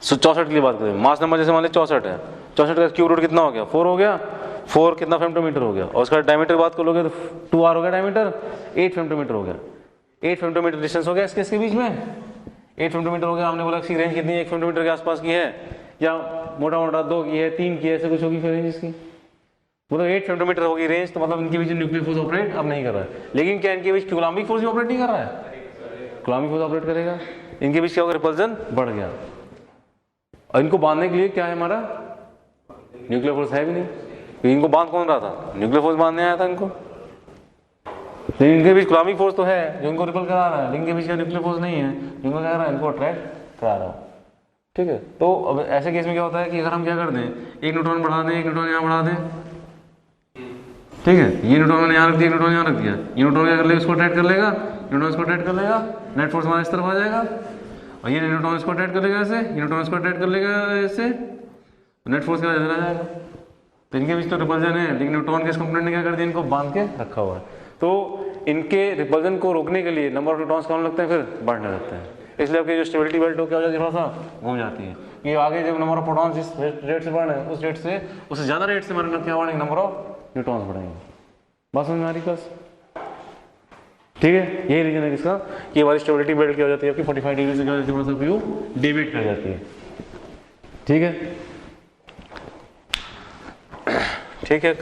64 के लिए बात करें, मास नंबर जैसे मान लीजिए 64 है, 64 का क्यूब रूट कितना हो गया, 4 हो गया, 4 कितना फेमटोमीटर हो गया, और उसका डायमीटर बात करोगे तो 2r हो गया डायमीटर, 8 फेमटोमीटर हो गया, 8 फेमटोमीटर डिस्टेंस हो गया इसके बीच में, 8 फेमटोमीटर हो गया। हमने बोला इसकी रेंज कितनी है, 1 फेमटोमीटर के आसपास की है, या मोटा मोटा 2 की है, 3 की है, ऐसे कुछ होगी फिर रेंज इसकी, मतलब 8 फेमटोमीटर होगी रेंज। तो मतलब इनके बीच न्यूक्लियर फोर्स ऑपरेट अब नहीं कर रहा है, लेकिन क्या इनके बीच कूलम्बिक फोर्स भी ऑपरेट नहीं कर रहा है, कूलम्बिक फोर्स ऑपरेट करेगा। इनके बीच क्या होगा, रिपल्जन बढ़ गया। और इनको बांधने के लिए क्या है हमारा, न्यूक्लियर फोर्स है भी नहीं, तो इनको बांध कौन रहा था, न्यूक्लियर फोर्स बांधने आया था इनको। तो इनके बीच कूलम्बिक फोर्स तो है जो इनको रिपल करा रहा है, लेकिन इनके बीच का न्यूक्लियर फोर्स नहीं है जिनको क्या कर रहा है, इनको अट्रैक्ट करा रहा है। ठीक है, तो अब ऐसे केस में क्या होता है कि अगर हम क्या कर दें, एक न्यूट्रॉन बढ़ा दें, एक न्यूट्रॉन यहाँ बढ़ा दें, ठीक है, ये न्यूट्रॉन मैंने यहाँ रख दिया, न्यूट्रॉन यहाँ रख दिया, ये न्यूट्रॉन क्या कर लेगा, इसको अट्रैक्ट कर लेगा, न्यूट्रॉन इसको अट्रैक्ट कर लेगा, नेट फोर्स हमारा इस तरफ आ जाएगा, और ये न्यूट्रॉन इसको अट्रैक्ट कर लेगा ऐसे, न्यूट्रॉन इसको अट्रैक्ट कर लेगा ऐसे, नेट फोर्स क्या चला जाएगा। तो इनके बीच तो रिपल्जन है, लेकिन न्यूट्रॉन के इस कंपोनेंट ने क्या कर दिया, इनको बांध के रखा हुआ है। तो इनके रिपल्जन को रोकने के लिए नंबर ऑफ न्यूट्रॉन्स कम लगते हैं, फिर बढ़ने लगते हैं, इसलिए आपकी जो स्टेबिलिटी बेल्ट हो क्या हो जाती है, थोड़ा सा घूम जाती है। ये आगे जब नंबर ऑफ प्रोटॉन्स जिस रेट से बढ़ रहे हैं उस रेट से, उससे ज़्यादा रेट से हमारे क्या बढ़ेंगे, नंबर ऑफ न्यूट्रॉन्स बढ़ेंगे। बात समझ में आ रही बस, ठीक है। यही रीजन है किसका, कि हमारी स्टेबिलिटी बेल्ट क्या हो जाती है आपकी 45 डिग्री से क्या हो जाती है, थोड़ा सा व्यू डेविएट कर जाती है। ठीक है, ठीक है,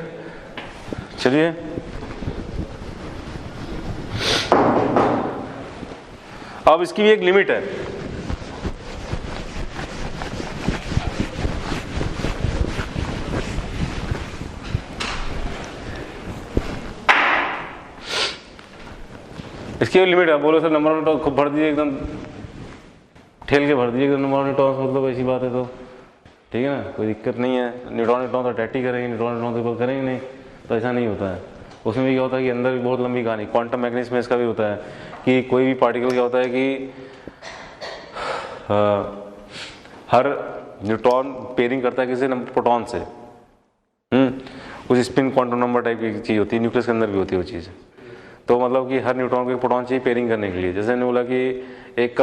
चलिए अब इसकी भी एक लिमिट है। इसकी भी लिमिट है, बोलो सर नंबर ऑफ न्यूट्रॉन्स भर दिए एकदम ठेल के भर दिए एकदम नंबर ऑफ न्यूट्रॉन्स, मतलब ऐसी बात है तो ठीक है ना, कोई दिक्कत नहीं है। न्यूट्रॉन तो अटैक ही करेंगे, न्यूट्रॉन तो करेंगे नहीं, तो ऐसा नहीं होता है। उसमें भी क्या होता है कि अंदर भी बहुत लंबी कहानी, क्वांटम मैकेनिक्स में इसका भी होता है कि कोई भी पार्टिकल क्या होता है कि हर न्यूट्रॉन पेयरिंग करता है किसी प्रोटॉन से, कुछ स्पिन क्वांटम नंबर टाइप की चीज़ होती है, न्यूक्लियस के अंदर भी होती है वो चीज़। तो मतलब कि हर न्यूट्रॉन को एक प्रोटॉन चाहिए पेयरिंग करने के लिए। जैसे मैंने बोला कि एक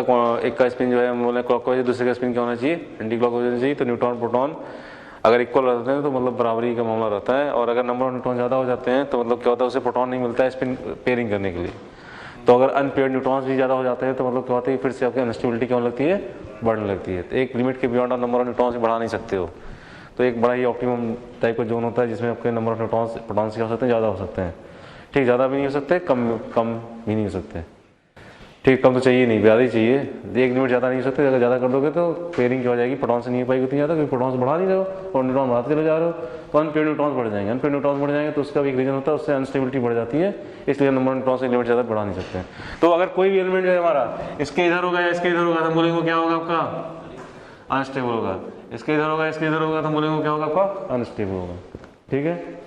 का स्पिन जो है बोला क्लॉकवाइज, दूसरे का स्पिन क्या होना चाहिए, एंटी क्लॉकवाइज होना चाहिए। तो न्यूट्रॉन प्रोटॉन अगर इक्वल रहते हैं तो मतलब बराबरी का मामला रहता है, और अगर नंबर ऑफ न्यूट्रॉन ज़्यादा हो जाते हैं तो मतलब क्या होता है, उसे प्रोटॉन नहीं मिलता है स्पिन पेयरिंग करने के लिए। तो अगर अनपेयर्ड न्यूट्रॉन्स भी ज़्यादा हो जाते हैं तो मतलब क्या होता है, फिर से आपकी अनस्टेबिलिटी क्या लगती है, बढ़ने लगती है। तो एक लिमिट के बियॉन्ड आप नंबर ऑफ न्यूट्रॉन्स बढ़ा नहीं सकते हो। तो एक बड़ा ही ऑप्टिमम टाइप का जोन होता है जिसमें आपके नंबर ऑफ न्यूट्रॉन्स प्रोटॉन्स क्या हो सकते हैं, ज़्यादा हो सकते हैं। ठीक, ज़्यादा भी नहीं हो सकते, कम भी नहीं हो सकते। ठीक, कम तो चाहिए नहीं, ज़्यादा ही चाहिए। एक लिमिट ज़्यादा नहीं हो सकते, अगर ज़्यादा कर दोगे तो पेयरिंग क्या हो जाएगी, प्रोटॉन से नहीं हो पाएगी उतनी ज़्यादा, क्योंकि प्रोटॉन्स बढ़ा नहीं रहे हो और न्यूट्रॉन बढ़ाते चले जा रहे हो, तो अनपेयर्ड न्यूट्रॉन्स बढ़ जाएंगे। अनपेयर्ड न्यूट्रॉन्स बढ़ जाएंगे तो उसका भी एक रीजन होता है, उससे अनस्टेबिलिटी बढ़ जाती है, इसलिए नंबर ऑफ न्यूट्रॉन्स की लिमिट ज़्यादा बढ़ा नहीं सकते। तो अगर कोई भी एलिमेंट जो है हमारा इसके इधर होगा या इसके इधर होगा तो बोलेंगे क्या होगा आपका, अनस्टेबल होगा। इसके इधर होगा इसके इधर होगा तो बोलेंगे क्या होगा आपका, अनस्टेबल होगा। ठीक है,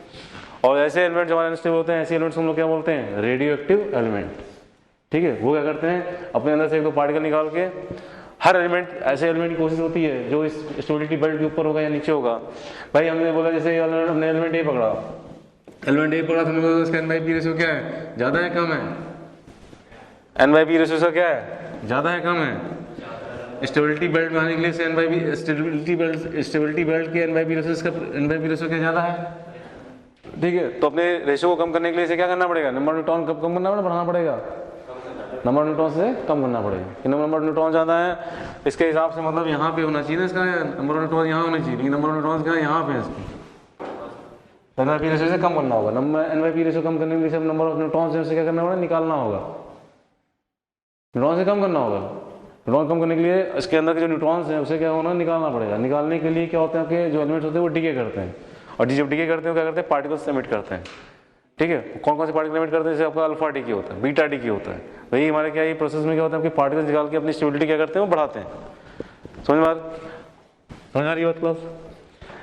और ऐसे एलिमेंट जो हमारे अनस्टेबल होते हैं, ऐसे एलिमेंट्स हम लोग क्या बोलते हैं, रेडियो एक्टिव एलिमेंट। ठीक है, वो क्या करते हैं, अपने अंदर से एक दो पार्टिकल निकाल के, हर एलिमेंट ऐसे एलिमेंट की कोशिश होती है जो इस स्टेबिलिटी बेल्ट के ऊपर होगा या नीचे होगा। भाई हमने बोला जैसे हमने एलिमेंट ए पकड़ा, एलिमेंट ए पकड़ा तो हमने बोला इसका n/p रेशियो क्या है, ज़्यादा है कम है, n/p रेशियो क्या है, ज़्यादा है कम है। स्टेबिलिटी बेल्ट में आने के लिए n/p स्टेबिलिटी बेल्ट के n/p रेशियो क्या ज़्यादा है। ठीक है, तो अपने रेशियो को कम करने के लिए इसे क्या करना पड़ेगा, नंबर ऑफ न्यूट्रॉन कब कम करना पड़ेगा, बढ़ाना पड़ेगा, नंबर ऑफ न्यूट्रॉन से कम करना पड़ेगा। कि नंबर ऑफ न्यूट्रॉन ज़्यादा है इसके हिसाब से मतलब यहाँ पे होना चाहिए ना, इसका नंबर ऑफ न्यूट्रॉन यहाँ होना चाहिए, लेकिन नंबर ऑफ न्यूट्रॉन क्या यहाँ पे है, इसको n/p रेशियो से कम करना होगा। n/p रेशियो कम करने के लिए नंबर ऑफ न्यूट्रॉन से उसे क्या करना होगा, निकालना होगा, न्यूट्रॉन से कम करना होगा। न्यूट्रॉन कम करने के लिए इसके अंदर के जो न्यूट्रॉन्स हैं उसे क्या होना, निकालना पड़ेगा। निकालने के लिए क्या होते हैं, आपके जो एलिमेंट्स होते हैं वो डिके करते हैं, और जब डिके करते हैं क्या करते हैं, पार्टिकल्स एमिट करते हैं। ठीक है, कौन कौन से पार्टिकल एमिट करते हैं, जैसे आपका अल्फा डिके होता है, बीटा डिके होता है। वही हमारे क्या ये प्रोसेस में क्या होता है, आपके पार्टिकल्स निकाल के अपनी स्टेबिलिटी क्या करते हैं, वो बढ़ाते हैं। समझ आ रही बात क्लास।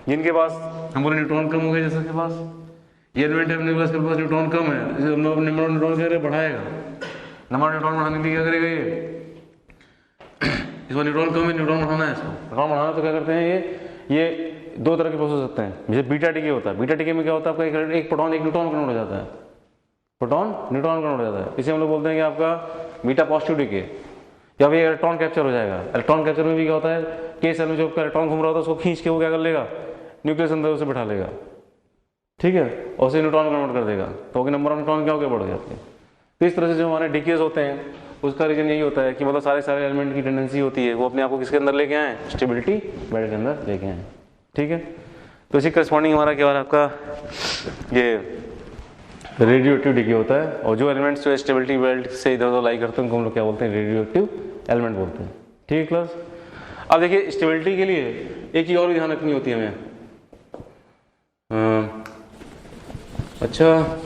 जिनके पास हम बोले न्यूट्रॉन कम हो गए, जैसे के पास ये एलिमेंट है अपने पास, पास न्यूट्रॉन कम है, नंबर ऑफ न्यूट्रॉन क्या करेगा, बढ़ाएगा। नंबर ऑफ न्यूट्रॉन बढ़ाने के लिए क्या करेगा, ये इसको न्यूट्रॉन कम है, न्यूट्रॉन बढ़ाना है, इसको न्यूट्रॉन बढ़ाना तो क्या करते हैं, ये दो तरह के प्रोसेस होते हैं। जैसे बीटा डिके होता है, बीटा डिके में क्या होता है, आपका एक प्रोटॉन एक न्यूट्रॉन कन्वर्ट हो जाता है, प्रोटॉन न्यूट्रॉन कन्वर्ट हो जाता है। इसे हम लोग बोलते हैं कि आपका बीटा पॉजिटिव डिके, या फिर इलेक्ट्रॉन कैप्चर हो जाएगा। इलेक्ट्रॉन कैप्चर में भी क्या होता है, के सेल में जो इलेक्ट्रॉन घूम रहा होता है उसको खींच के वो क्या कर लेगा, न्यूक्लियस अंदर उसे बैठा लेगा। ठीक है, और उसे न्यूट्रॉन कन्वर्ट कर देगा, तो नंबर ऑफ न्यूट्रॉन क्या हो गया, बढ़ गया। तो इस तरह से जो हमारे डिकेज होते हैं उसका रीजन यही होता है कि मतलब सारे एलिमेंट की टेंडेंसी होती है वो अपने आप को किसके अंदर लेके आए, स्टेबिलिटी बेल्ट के अंदर लेके आए। ठीक है, तो इसी करस्पॉन्डिंग हमारा क्या हो रहा है, आपका ये रेडियो एक्टिव डिके होता है। और जो एलिमेंट्स जो स्टेबिलिटी बेल्ट से इधर उधर लाई करते हैं उनको हम लोग क्या बोलते हैं, रेडियो एक्टिव एलिमेंट बोलते हैं। ठीक है क्लास। अब देखिए स्टेबिलिटी के लिए एक चीज़ और भी ध्यान रखनी होती है हमें। अच्छा,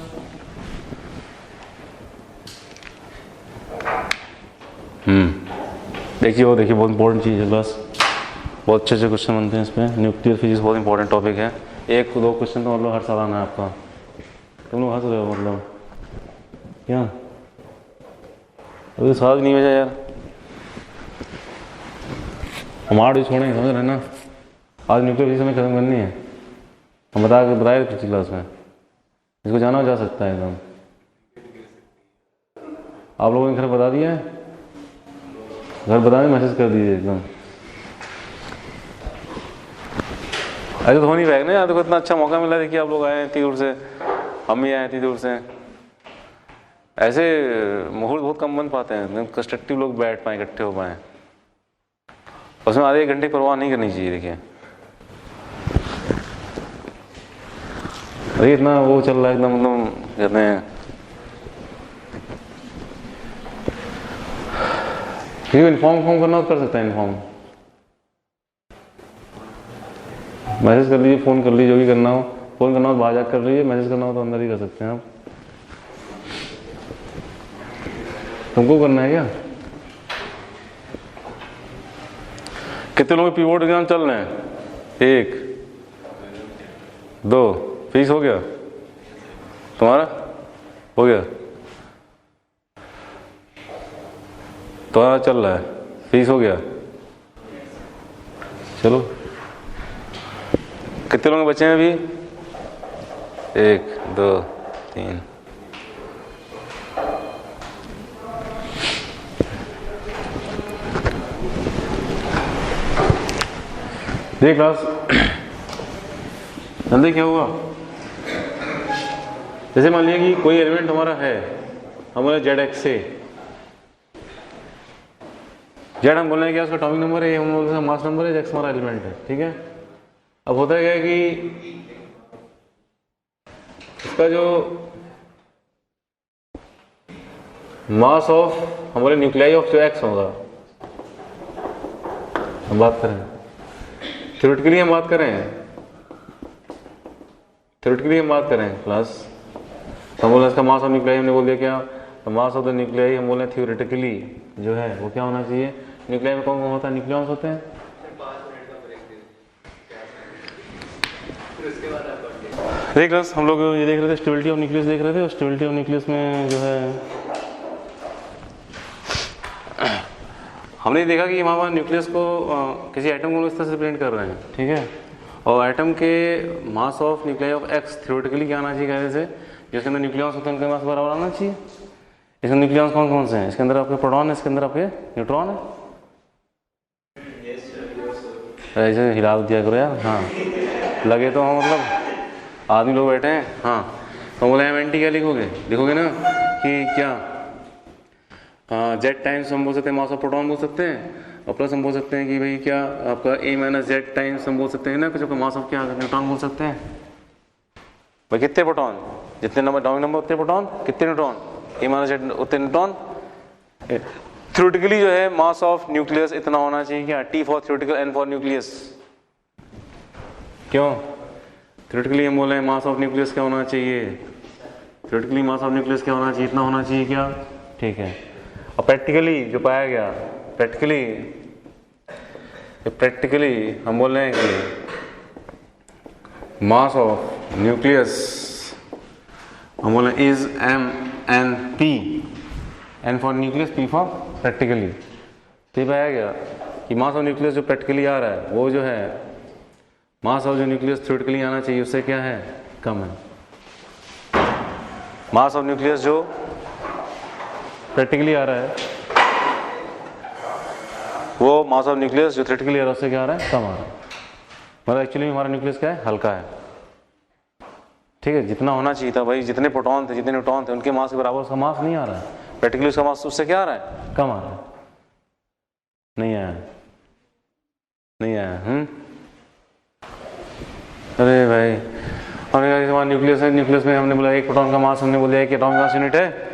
देखिए वो देखिए बहुत इंपॉर्टेंट चीज़ है क्लास, बहुत अच्छे अच्छे क्वेश्चन बनते हैं इसमें। न्यूक्लियर फिजिक्स बहुत इंपॉर्टेंट टॉपिक है। एक दो क्वेश्चन तो मतलब हर साल आना है आपका। तुम लोग हंस रहे हो मतलब क्या, अभी साल नहीं बजा यार, हमारा भी छोड़ेंगे, समझ रहे ना। आज न्यूक्लियर फिजिक्स हमें खत्म करनी है, हम बताए पिछली क्लास में, इसको जाना जा सकता है एकदम। आप लोगों ने घर बता दिया है, घर बताने मैसेज कर दीजिए एकदम। ऐसे तो हो नहीं पाएगा ना यार, देखो इतना अच्छा मौका मिला, देखिए आप लोग आए हैं इतनी दूर से, हम भी आए इतनी दूर से। ऐसे मुहूर्त बहुत कम बन पाते हैं, कंस्ट्रक्टिव लोग बैठ पाए, इकट्ठे हो पाए। उसमें आधे एक घंटे परवाह नहीं करनी चाहिए। देखिए अरे इतना वो चल रहा है एकदम, मतलब कहते हैं इन्फॉर्म करना कर सकता है, इन्फॉर्म मैसेज कर लीजिए, फ़ोन कर लीजिए, जो भी करना हो। फ़ोन करना हो तो बाहर जाकर कर लीजिए, मैसेज करना हो तो अंदर ही कर सकते हैं आप। तुमको करना है क्या? कितने लोग पीबोर्ड एग्जाम चल रहे हैं? 1 2 फीस हो गया तुम्हारा? हो गया तुम्हारा? चल रहा है, फीस हो गया, चलो कितने लोग बचे हैं अभी? 1 2 3। देख क्लास अंदर क्या हुआ? जैसे मान लिया कि कोई एलिमेंट हमारा है, हम बोले जेड एक्स से, जेड हम बोल रहे हैं क्या उसका एटॉमिक नंबर है, हम बोल रहे हैं मास नंबर है, एक्स हमारा एलिमेंट है, ठीक है। अब होता है क्या कि इसका जो मास ऑफ हम बोले न्यूक्लियाई ऑफ जो एक्स होगा, हम बात करें थ्योरेटिकली, हम बात करें क्लास, हम बोले इसका मास ऑफ न्यूक्लियाई, हमने बोल दिया क्या, मास ऑफ द न्यूक्लियाई हम बोले थ्योरेटिकली जो है वो क्या होना चाहिए, न्यूक्लियाई में कौन कौन होता है, न्यूक्लियॉन्स होते हैं। देख क्लास हम लोग ये देख रहे थे स्टेबिलिटी ऑफ न्यूक्लियस देख रहे थे, और स्टेबिलिटी ऑफ न्यूक्लियस में जो है हमने देखा कि हमारे पास न्यूक्लियस को किसी एटम को इस तरह से रिप्रेजेंट कर रहे हैं, ठीक है, और एटम के mass of nuclei of x theoretically क्या आना चाहिए, कहने से जिसके अंदर न्यूक्लियॉन्स होते हैं उनके मास बराबर आना चाहिए। इसमें न्यूक्लियॉन्स कौन कौन से हैं, इसके अंदर आपके प्रोटॉन है, इसके अंदर आपके न्यूट्रॉन है। ऐसे हिला दिया करो यार, हाँ लगे तो हाँ, मतलब आदमी लोग बैठे हैं, हाँ तो बोले एम एन टी क्या लिखोगे ना कि क्या, हाँ जेड टाइम्स हम बोल सकते हैं मास ऑफ प्रोटॉन बोल सकते हैं, और प्लस हम बोल सकते हैं कि भाई क्या आपका ए माइनस जेड टाइम्स हम बोल सकते हैं ना, कुछ आपका मास ऑफ क्या न्यूट्रॉन बोल सकते हैं। भाई कितने प्रोटॉन, जितने नंबर एटॉमिक नंबर उतने प्रोटॉन, कितने न्यूट्रॉन, ए माइनस जेड उतने न्यूट्रॉन। थ्योरेटिकली जो है मास ऑफ न्यूक्लियस इतना होना चाहिए क्या, T for theoretical, N for nucleus. क्यों थ्योरेटिकली हम बोले मास ऑफ न्यूक्लियस क्या होना चाहिए, थ्योरेटिकली मास ऑफ न्यूक्लियस क्या होना चाहिए, इतना होना चाहिए क्या, ठीक है। और प्रैक्टिकली जो पाया गया, प्रैक्टिकली हम बोल रहे हैं कि मास ऑफ न्यूक्लियस हम बोल रहे हैं is M N P, N for nucleus, P for practically. तो ये पाया गया कि मास ऑफ न्यूक्लियस जो प्रैक्टिकली आ रहा है वो जो है मास ऑफ जो न्यूक्लियस थ्योरेटिकली आना चाहिए उससे क्या है, कम है। मास ऑफ न्यूक्लियस जो प्रैक्टिकली आ रहा है वो मास ऑफ न्यूक्लियस जो थ्योरेटिकली आ रहा है उससे क्या आ रहा है, कम आ रहा है। मतलब एक्चुअली हमारा न्यूक्लियस क्या है, हल्का है, ठीक है। जितना होना चाहिए था भाई, जितने प्रोटॉन थे जितने न्यूट्रॉन थे उनके मास के बराबर उसका मास नहीं आ रहा है, प्रैक्टिकली उसका मास उससे क्या आ रहा है, कम आ रहा है, नहीं आया। अरे भाई हमने कहा हमारा न्यूक्लियस है, न्यूक्लियस में हमने बोला एक प्रोटॉन का मास, हमने बोला एक एटॉमिक मास यूनिट है,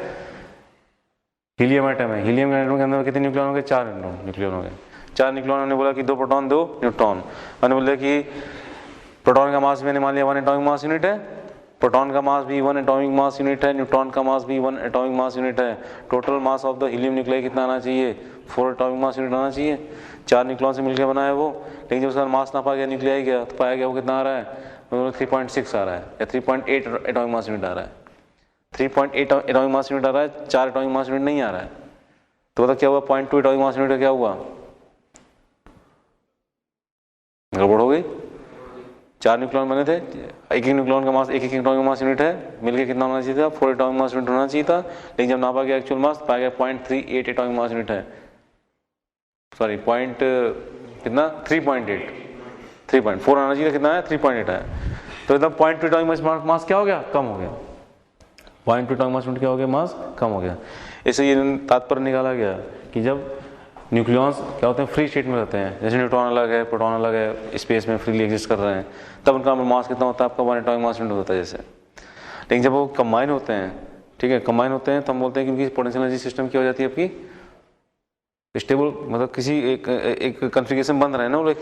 हीलियम एटम है, हीलियम एटम के अंदर कितने न्यूक्लियॉन हो गए, 4 न्यूक्लियॉन हो गए, 4 न्यूक्लियॉन। हमने बोला कि 2 प्रोटॉन 2 न्यूट्रॉन, हमने बोला कि प्रोटॉन का मास मैंने मान लिया 1 एटॉमिक मास यूनिट है, प्रोटॉन का मास भी 1 एटॉमिक मास यूनिट है, न्यूट्रॉन का मास भी 1 एटॉमिक मास यूनिट है। Total mass of the helium nuclei कितना आना चाहिए, 4 एटॉमिक मास यूनिट आना चाहिए। 4 न्यूक्लियॉन से मिलकर बना है वो, लेकिन जब उसका मास ना पाया गया न्यूक्लियाई गया तो पाया गया वो कितना आ रहा है, 3.6 आ रहा है, या 3.8 एटॉमिक मास यूनिट आ रहा है, 3.8 एटॉमिक मास यूनिट आ रहा है, 4 एटॉमिक मास यूनिट नहीं आ रहा है। तो मतलब क्या हुआ, 0.2 एटॉमिक मास यूनिट का क्या हुआ, गड़बड़ हो गई। 4 न्यूक्लियॉन बने थे, एक न्यूक्लियॉन का मास एक एटॉमिक मास यूनिट है, मिलके कितना होना चाहिए था, 4 एटॉमिक मास यूनिट होना चाहिए था, लेकिन जब नापा गया एक्चुअल मास पाया गया 0.38 एटॉमिक मास यूनिट है, सॉरी कितना 3.4 आना चाहिए, कितना है 3.8 है। तो एकदम 0.2 एटॉमिक मास क्या हो गया, कम हो गया, 0.2 एटॉमिक मास यूनिट क्या हो गया, मास कम हो गया। इससे ये तात्पर्य निकाला गया कि जब न्यूक्लियॉन्स क्या होते हैं, फ्री स्टेट में रहते हैं, जैसे न्यूट्रॉन अलग है, प्रोटॉन अलग है, स्पेस में फ्रीली एग्जिस्ट कर रहे हैं, तब उनका मास कितना होता है, आपका 1 एटॉमिक मास यूनिट होता है जैसे। लेकिन जब वो कंबाइन होते हैं, ठीक है, कंबाइन होते हैं तो हम बोलते हैं कि उनकी पोटेंशियल एनर्जी सिस्टम क्या हो जाती है आपकी, स्टेबल, मतलब किसी एक कॉन्फ़िगरेशन बन रहे हैं ना, वो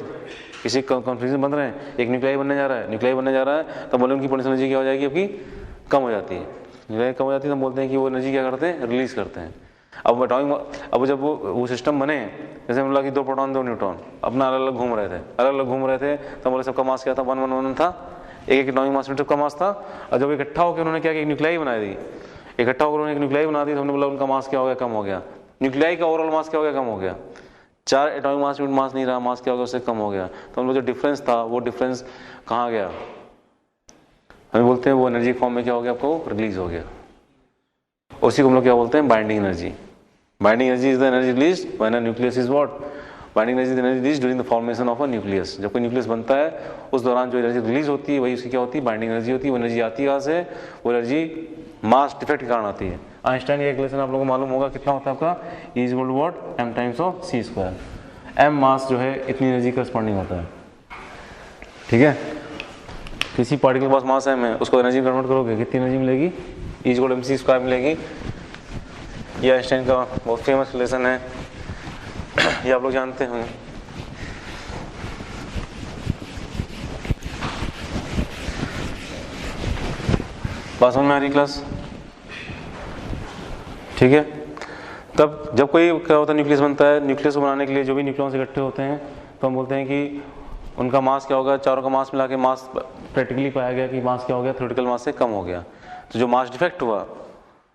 किसी कॉन्फ़िगरेशन बन रहे हैं, एक न्यूक्लियाई बनने जा रहा है, तो बोले उनकी पोटेंशियल एनर्जी क्या हो जाएगी आपकी, कम हो जाती है। न्यूक्लियाई कम हो जाती है तो हम बोलते हैं कि वो एनर्जी क्या करते हैं, रिलीज करते हैं। अब जब वो सिस्टम बने, जैसे बोला कि 2 प्रोटॉन 2 न्यूट्रॉन अपना अलग अलग घूम रहे थे, तो बोले सबका मास क्या था, 1 था, एक एटॉमिक मास यूनिट का मास था। और जब इकट्ठा होकर उन्होंने क्या, एक न्यूक्लियाई बना दी, इकट्ठा होकर उन्होंने एक न्यूक्लियाई बना दी, तो हमने बोला उनका मास क्या हो गया, कम हो गया। न्यूक्लियाई का ओवरऑल मास क्या हो गया, कम हो गया। 4 एटॉमिक मास यूनिट मास नहीं रहा, मास क्या हो गया उससे कम हो गया, तो हम लोग जो डिफरेंस था वो डिफरेंस कहाँ गया, हम बोलते हैं वो एनर्जी फॉर्म में क्या हो गया, आपको रिलीज हो गया। उसी को हम लोग क्या बोलते हैं, binding energy. Binding energy is the energy release when a nucleus is what, binding energy is energy release during the formation of a nucleus. जब कोई न्यूक्लियस बनता है उस दौरान जो एनर्जी रिलीज होती है वही उसकी क्या होती है, बाइंडिंग एनर्जी होती है। वो एनर्जी आती है कहाँ से, वो एनर्जी मास डिफेक्ट के कारण आती है। आइंस्टाइन का इक्वेशन आप लोगों को मालूम होगा कितना होता है आपका, E is equal to what, m times of c square. m mass जो है इतनी एनर्जी करस्पॉन्डिंग होता है, ठीक है। किसी पार्टिकल के पास मास m है, उसको एनर्जी कन्वर्ट करोगे कितनी एनर्जी मिलेगी, E is equal to mc square मिलेगी। ये आइंस्टाइन का बहुत फेमस रिलेशन है, ये आप लोग जानते होंगे। बात समझ में आ रही क्लास, ठीक है। तब जब कोई क्या होता है, न्यूक्लियस बनता है, न्यूक्लियस को बनाने के लिए जो भी न्यूक्लियॉन्स इकट्ठे होते हैं तो हम बोलते हैं कि उनका मास क्या होगा, चारों का मास मिला के मास प्रैक्टिकली पाया गया कि मास क्या हो गया, थ्योरेटिकल मास से कम हो गया। तो जो मास डिफेक्ट हुआ,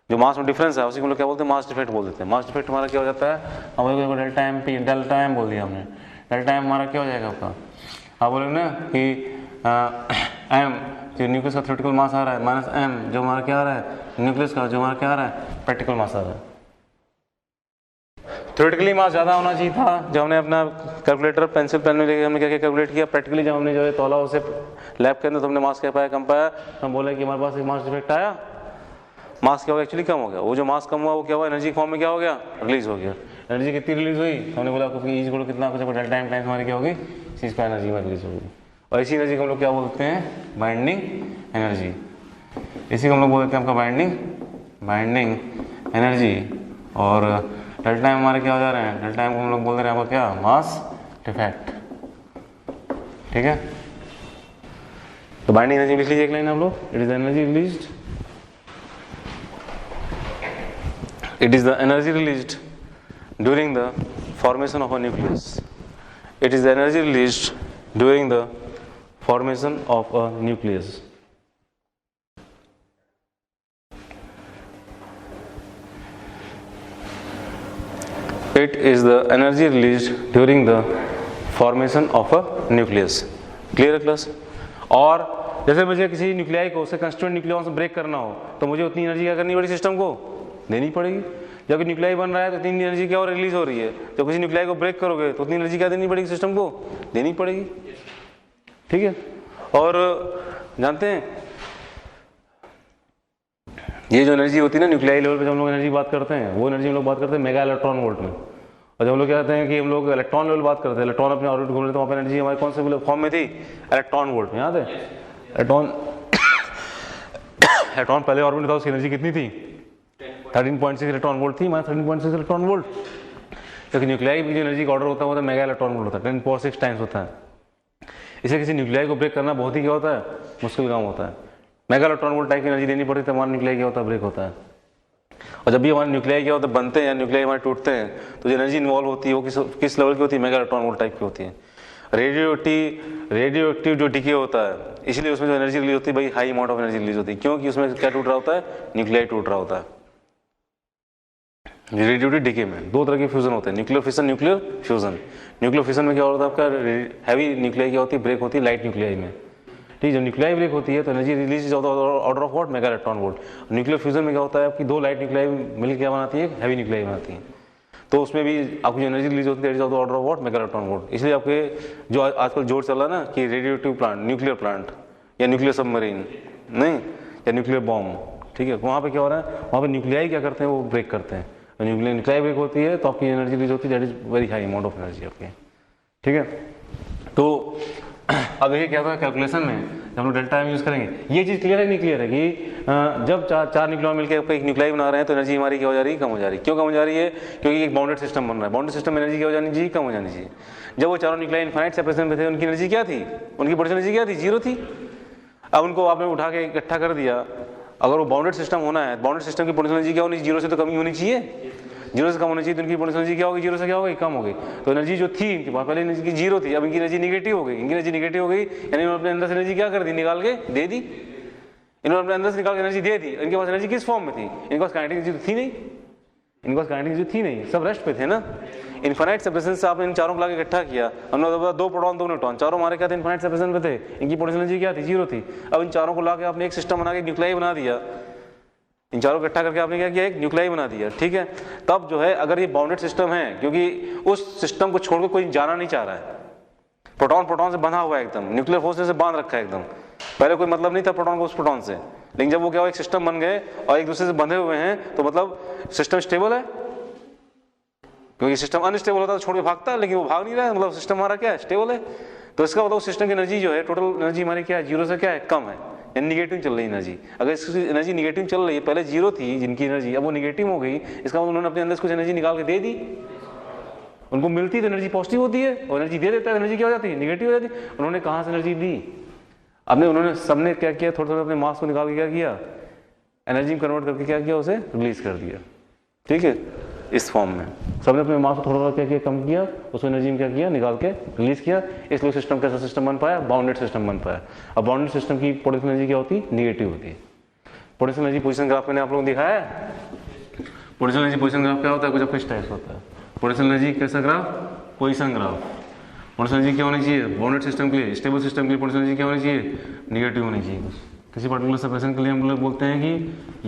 जो मास में डिफरेंस है, उसी को हम लोग क्या बोलते हैं, मास डिफेक्ट बोल देते हैं। मास डिफेक्ट हमारा क्या हो जाता है, हमारे delta M P, delta M बोल दिया हमने, डेल्टा एम हमारा क्या हो जाएगा आपका, आप बोले ना कि एम जो न्यूक्लियस का थ्योरेटिकल मास आ रहा है माइनस एम जो हमारा क्या आ रहा है, न्यूक्लियस का जो हमारा क्या आ रहा है, प्रैक्टिकल मास आ रहा है। थ्योरेटिकली मास ज़्यादा होना चाहिए था, जब हमने अपना कैलकुलेटर पेंसिल पेन में लेके हमने क्या क्या कैलकुलेट किया, प्रैक्टिकली जब हमने जो है तौला उसे लैब के अंदर तो हमने मास क्या पाया, कम पाया। हम बोले कि हमारे पास एक मास डिफेक्ट आया, मास क्या हो गया, एक्चुअली कम हो गया। वो जो मास कम हुआ वो क्या हुआ, एनर्जी फॉर्म में क्या हो गया, रिलीज हो गया। एनर्जी कितनी रिलीज हुई, हमने बोला आपको E को कितना, कुछ डेल्टा एम टाइम्स हमारी क्या होगी, c स्क्वायर एनर्जी में रिलीज होगी। और इसी एनर्जी को हम लोग क्या बोलते हैं, बाइंडिंग एनर्जी। इसी को हम लोग बोलते हैं आपका बाइंडिंग एनर्जी। और डेल्टा एम हमारे क्या हो जा रहे हैं, डेल्टा एम को हम लोग बोल रहे हैं आपका क्या, मास डिफेक्ट, ठीक है। तो बाइंडिंग एनर्जी लिख लीजिए एक लाइन आप लोग, it is energy released, it is the energy released during the formation of a nucleus. It is the energy released during the formation of a nucleus. It is the energy released during the formation of a nucleus. Clear है class? और जैसे मुझे किसी nuclei को उससे constituent nucleon से break करना हो तो मुझे उतनी एनर्जी क्या करनी पड़ेगी, सिस्टम को देनी पड़ेगी। जब न्यूक्लियाई बन रहा है तो उतनी एनर्जी क्या और रिलीज हो रही है, जब किसी न्यूक्लियाई को ब्रेक करोगे तो उतनी एनर्जी क्या देनी पड़ेगी, सिस्टम को देनी पड़ेगी, ठीक है। और जानते हैं ये जो एनर्जी होती है ना न्यूक्लियाई लेवल पे, जब हम लोग एनर्जी बात करते हैं वो एनर्जी हम लोग बात करते हैं मेगा इलेक्ट्रॉन वोल्ट में। और जब हम लोग कहते हैं कि हम लोग इलेक्ट्रॉन लेवल बात करते हैं, इलेक्ट्रॉन अपने ऑर्बिट घूम रहे तो वहाँ पर एनर्जी हमारे कौन से फॉर्म में थी, इलेक्ट्रॉन वोल्ट में, याद है। इलेक्ट्रॉन पहले ऑर्बिट था, उसकी एनर्जी कितनी थी, 13.6 इलेक्ट्रॉन वोल्ट थी, माइनस 13.6 इलेक्ट्रॉन वोल्ट। क्योंकि न्यूक्लियाई की जो एनर्जी का ऑर्डर होता है वो मेगा इलेक्ट्रॉन वोल्ट होता है, 10.6 टाइम्स होता है। इसे किसी न्यूक्लियाई को ब्रेक करना बहुत ही क्या होता है, मुश्किल काम होता है। मेगा इलेक्ट्रॉन वोल्ट टाइप की एनर्जी देनी पड़ती है, हमारा न्यूक्लियाई क्या होता है, ब्रेक होता है। और जब भी हमारे न्यूक्लियाई क्या होता है, बनते हैं या न्यूक्लियाई हमारे टूटते हैं तो जो एनर्जी इन्वॉल्व होती है वो किस लेवल की होती है, मेगा इलेक्ट्रॉन वोल्ट टाइप की होती है। रेडियो एक्टिव जो डीके होता है, इसलिए उसमें जो एनर्जी रिलीज होती है भाई high amount of energy release होती है, क्योंकि उसमें क्या टूट रहा होता है, न्यूक्लियाई टूट रहा होता है। रेडियोएक्टिव डीके में दो तरह के फ्यूजन होते हैं, nuclear fission, nuclear fusion. Nuclear fission में क्या होता है, आपका हैवी न्यूक्लियाई क्या होती है, ब्रेक होती है लाइट न्यूक्लियाई में, ठीक है। जब न्यूक्लियाई ब्रेक होती है तो energy release is order of what, mega electron volt. Nuclear fusion में क्या होता है, आपकी दो लाइट न्यूक्लियाई मिलकर क्या बनाती है, हैवी न्यूक्लियाई बनाती है। तो उसमें भी आपकी जो एनर्जी रिलीज होती है order of what, mega electron volt. इसलिए आपके जो आजकल जोर चल रहा है ना कि रेडियोएक्टिव प्लांट, न्यूक्लियर प्लांट या न्यूक्लियर सबमरीन नहीं, या न्यूक्लियर बॉम्ब, ठीक है। वहाँ पे क्या हो रहा है, वहाँ पे न्यूक्लियाई क्या करते हैं, वो ब्रेक करते हैं। न्यूक्लियाई ब्रेक होती है तो आपकी एनर्जी रिलीज होती है, that is very high amount of energy आपकी, ठीक है। तो अब देखिए क्या होता है कैलकुलेशन में, जब हम लोग डेल्टा एम यूज़ करेंगे, ये चीज़ क्लियर है नहीं क्लियर है कि जब चार न्यूक्लियॉन मिलकर एक न्यूक्लियाई बना रहे हैं तो एनर्जी हमारी क्या हो जा रही है, कम हो जा रही है। क्यों कम हो जा रही है, क्योंकि एक बाउंडेड सिस्टम बन रहा है। बाउंडेड सिस्टम में एनर्जी क्या हो जानी चाहिए, कम हो जानी चाहिए। जब वो चारों न्यूक्लियाई इनफाइनाइट सेपरेशन में थे, उनकी एनर्जी क्या थी, उनकी पोटेंशियल एनर्जी क्या थी, जीरो थी। अब उनको आपने उठा के इकट्ठा कर दिया। अगर वो बाउंडेड सिस्टम होना है, बाउंडेड सिस्टम की पोटेंशियल एनर्जी क्या होनी चाहिए, जीरो से तो कम ही होनी चाहिए, जीरो से कम होनी चाहिए। तो इनकी पोटेंशियल एनर्जी क्या होगी, जीरो से क्या होगी, कम हो गई। तो एनर्जी जो थी इनके पास पहले एनर्जी की जीरो थी, अब इनकी एनर्जी निगेटिव हो गई। इनकी एनर्जी निगेटिव हो गई यानी इन्होंने अपने अंदर से एनर्जी क्या कर दी, निकाल के दे दी। इन्होंने अपने अंदर से निकाल के एनर्जी दे दी। इनके पास एनर्जी किस फॉर्म में थी, इनके पास काइनेटिक एनर्जी थी नहीं, इनके पास काइनेटिक एनर्जी थी नहीं, सब रेस्ट पे थे ना। इनफाइनाइट सेपरेशन से आपने इन चारों को लाके इकट्ठा किया, हमने 2 प्रोटॉन 2 न्यूट्रॉन, चारों हमारे क्या थे, इनफाइनाइट सेपरेशन पे थे, इनकी पोटेंशियल एनर्जी क्या थी, 0 थी। अब इन चारों को लाके आपने एक सिस्टम बना के न्यूक्लियाई बना दिया, इन चारों को इकट्ठा करके आपने क्या किया, एक न्यूक्लियाई बना दिया, ठीक है। तब जो है अगर ये बाउंडेड सिस्टम है, क्योंकि उस सिस्टम को छोड़कर कोई जाना नहीं चाह रहा है, प्रोटॉन प्रोटॉन से बंधा हुआ है एकदम, न्यूक्लियर फोर्स से बांध रखा है एकदम, पहले कोई मतलब नहीं था प्रोटॉन को उस प्रोटॉन से, लेकिन जब वो क्या एक सिस्टम बन गए और एक दूसरे से बंधे हुए हैं तो मतलब सिस्टम स्टेबल है, क्योंकि सिस्टम अनस्टेबल होता है तो छोड़ के भागता है, लेकिन वो भाग नहीं रहा है, मतलब सिस्टम हमारा क्या है, स्टेबल है। तो इसका मतलब सिस्टम की एनर्जी जो है, टोटल एनर्जी हमारी क्या है, 0 से क्या है, कम है, यानी निगेटिव चल रही है एनर्जी। अगर इसकी एनर्जी निगेटिव चल रही है, पहले 0 थी जिनकी एनर्जी, अब वो निगेटिव हो गई, इसका मतलब उन्होंने अपने अंदर कुछ एनर्जी निकाल के दे दी, उनको मिलती तो एनर्जी पॉजिटिव होती है, और एनर्जी दे देता है एनर्जी क्या हो जाती है, निगेटिव हो जाती है। उन्होंने कहाँ से एनर्जी दी, उन्होंने सबने क्या किया, थोड़ा थोड़ा अपने मास को निकाल के क्या किया, एनर्जी में कन्वर्ट करके क्या किया, उसे रिलीज कर दिया, ठीक है, इस फॉर्म में सबने अपने मास को थोड़ा थोड़ा क्या किया, कम किया, उसको एनर्जी में क्या किया, निकाल के रिलीज किया, इसलिए सिस्टम कैसा सिस्टम बन पाया, बाउंडेड सिस्टम बन पाया। अब बाउंडेड सिस्टम की पोटेंशियल एनर्जी क्या होती है, निगेटिव होती है। पोटेंशियल एनर्जी पोजीशन ग्राफ मैंने आप लोगों को दिखाया है, पोटेंशियल एनर्जी पोजीशन ग्राफ क्या होता है, कुछ कुछ टाइप्स होता है। पोटेंशियल एनर्जी कैसा graph, position graph. Potential energy क्या होनी चाहिए, बाउंडेड सिस्टम के लिए, स्टेबल सिस्टम के लिए पोटेंशियल एनर्जी क्या होनी चाहिए, निगेटिव होनी चाहिए। किसी पर्टिकुलर सेपरेशन के लिए हम लोग बोलते हैं कि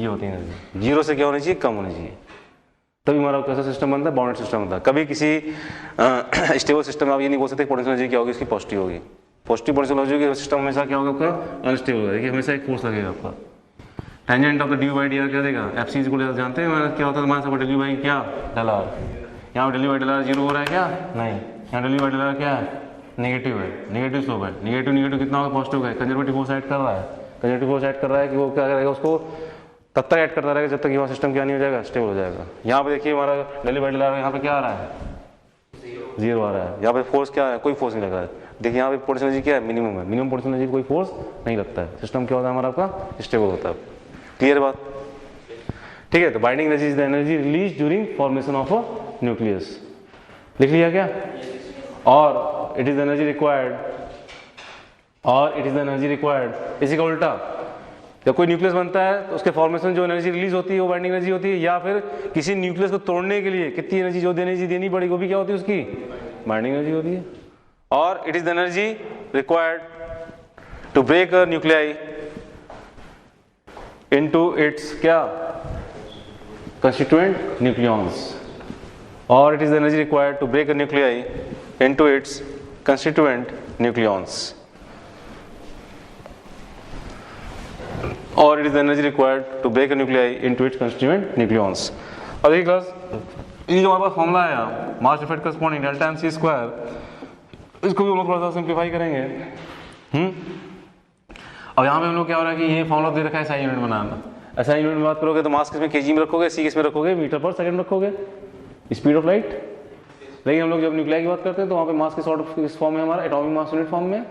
ये होती है एनर्जी 0 से क्या होनी चाहिए, कम होनी चाहिए, तभी हमारा कैसा सिस्टम बनता है, बाउंडेड सिस्टम बनता है। कभी किसी स्टेबल सिस्टम में आप ये नहीं बोल सकते पोटेंशियल एनर्जी क्या होगी, इसकी पॉजिटिव होगी, पॉजिटिव पोटेंशियल एनर्जी होगी, सिस्टम हमेशा क्या होगा आपका, अनस्टेबल होगा, देखिए हमेशा एक फोर्स लगेगा आपका। Tangent of the due by D R क्या देगा, एफ सी को जानते हैं क्या होता है, हमारे साथ डब्ल्यू बाई क्या, डेल आर, यहाँ डब्ल्यू बाई डेल आर 0 हो रहा है क्या, नहीं, यहाँ डब्ल्यू बाई डेल आर क्या है, नेगेटिव है, नेगेटिव स्लोप है, नेगेटिव नेगेटिव कितना होगा, पॉजिटिव है, कंजर्वेटिव फोर्स ऐड कर रहा है, कंजर्वेटिव फोर्स ऐड कर रहा है कि वो क्या करेगा, उसको तब तक ऐड करता रहेगा जब तक ये सिस्टम क्या नहीं हो जाएगा, स्टेबल हो जाएगा। यहाँ पे देखिए हमारा डेली बाई डेल आर, यहाँ पे क्या आ रहा है, 0 आ रहा है, यहाँ पे फोर्स क्या है, कोई फोर्स नहीं लग रहा है, देखिए यहाँ पे पोटेंशियल एनर्जी क्या है, मिनिमम है, मिनिमम पोटेंशियल एनर्जी कोई फोर्स नहीं लगता है, सिस्टम क्या होता है हमारा आपका, स्टेबल होता है। क्लियर बात, ठीक है। तो binding energy is the energy release during formation of a nucleus, लिख लिया क्या, और it is the energy required, और it is the energy required, इसी का उल्टा, जब कोई न्यूक्लियस बनता है तो उसके फॉर्मेशन जो एनर्जी रिलीज होती है वो बाइंडिंग एनर्जी होती है, या फिर किसी न्यूक्लियस को तोड़ने के लिए कितनी एनर्जी जो देनी पड़ेगी वो भी क्या होती है, उसकी बाइंडिंग एनर्जी होती है। और it is the energy required to break a nuclei into its क्या, कंस्टिट्यूएंट न्यूक्लियॉन्स, और it is the energy required to break a nuclei into its constituent nucleons, और it is the energy required to break a nuclei into its constituent nucleons. अब देखिए class, ये जो हमारे पास formula है mass defect corresponding delta M C square, इसको भी हम लोग थोड़ा सा सिंप्लीफाई करेंगे। अब यहाँ पे हम लोग क्या हो रहा है कि ये फॉर्मूला दे रखा है SI यूनिट बनाना, SI यूनिट में बात करोगे तो मास किसमें केजी में रखोगे, सी किसमें रखोगे, मीटर पर सेकंड रखोगे, स्पीड ऑफ लाइट। लेकिन हम लोग जब न्यूक्लियाई की बात करते हैं तो वहाँ पे मास किस ऑर्डर किस फॉर्म में, हमारा एटॉमिक मास यूनिट फॉर्म में,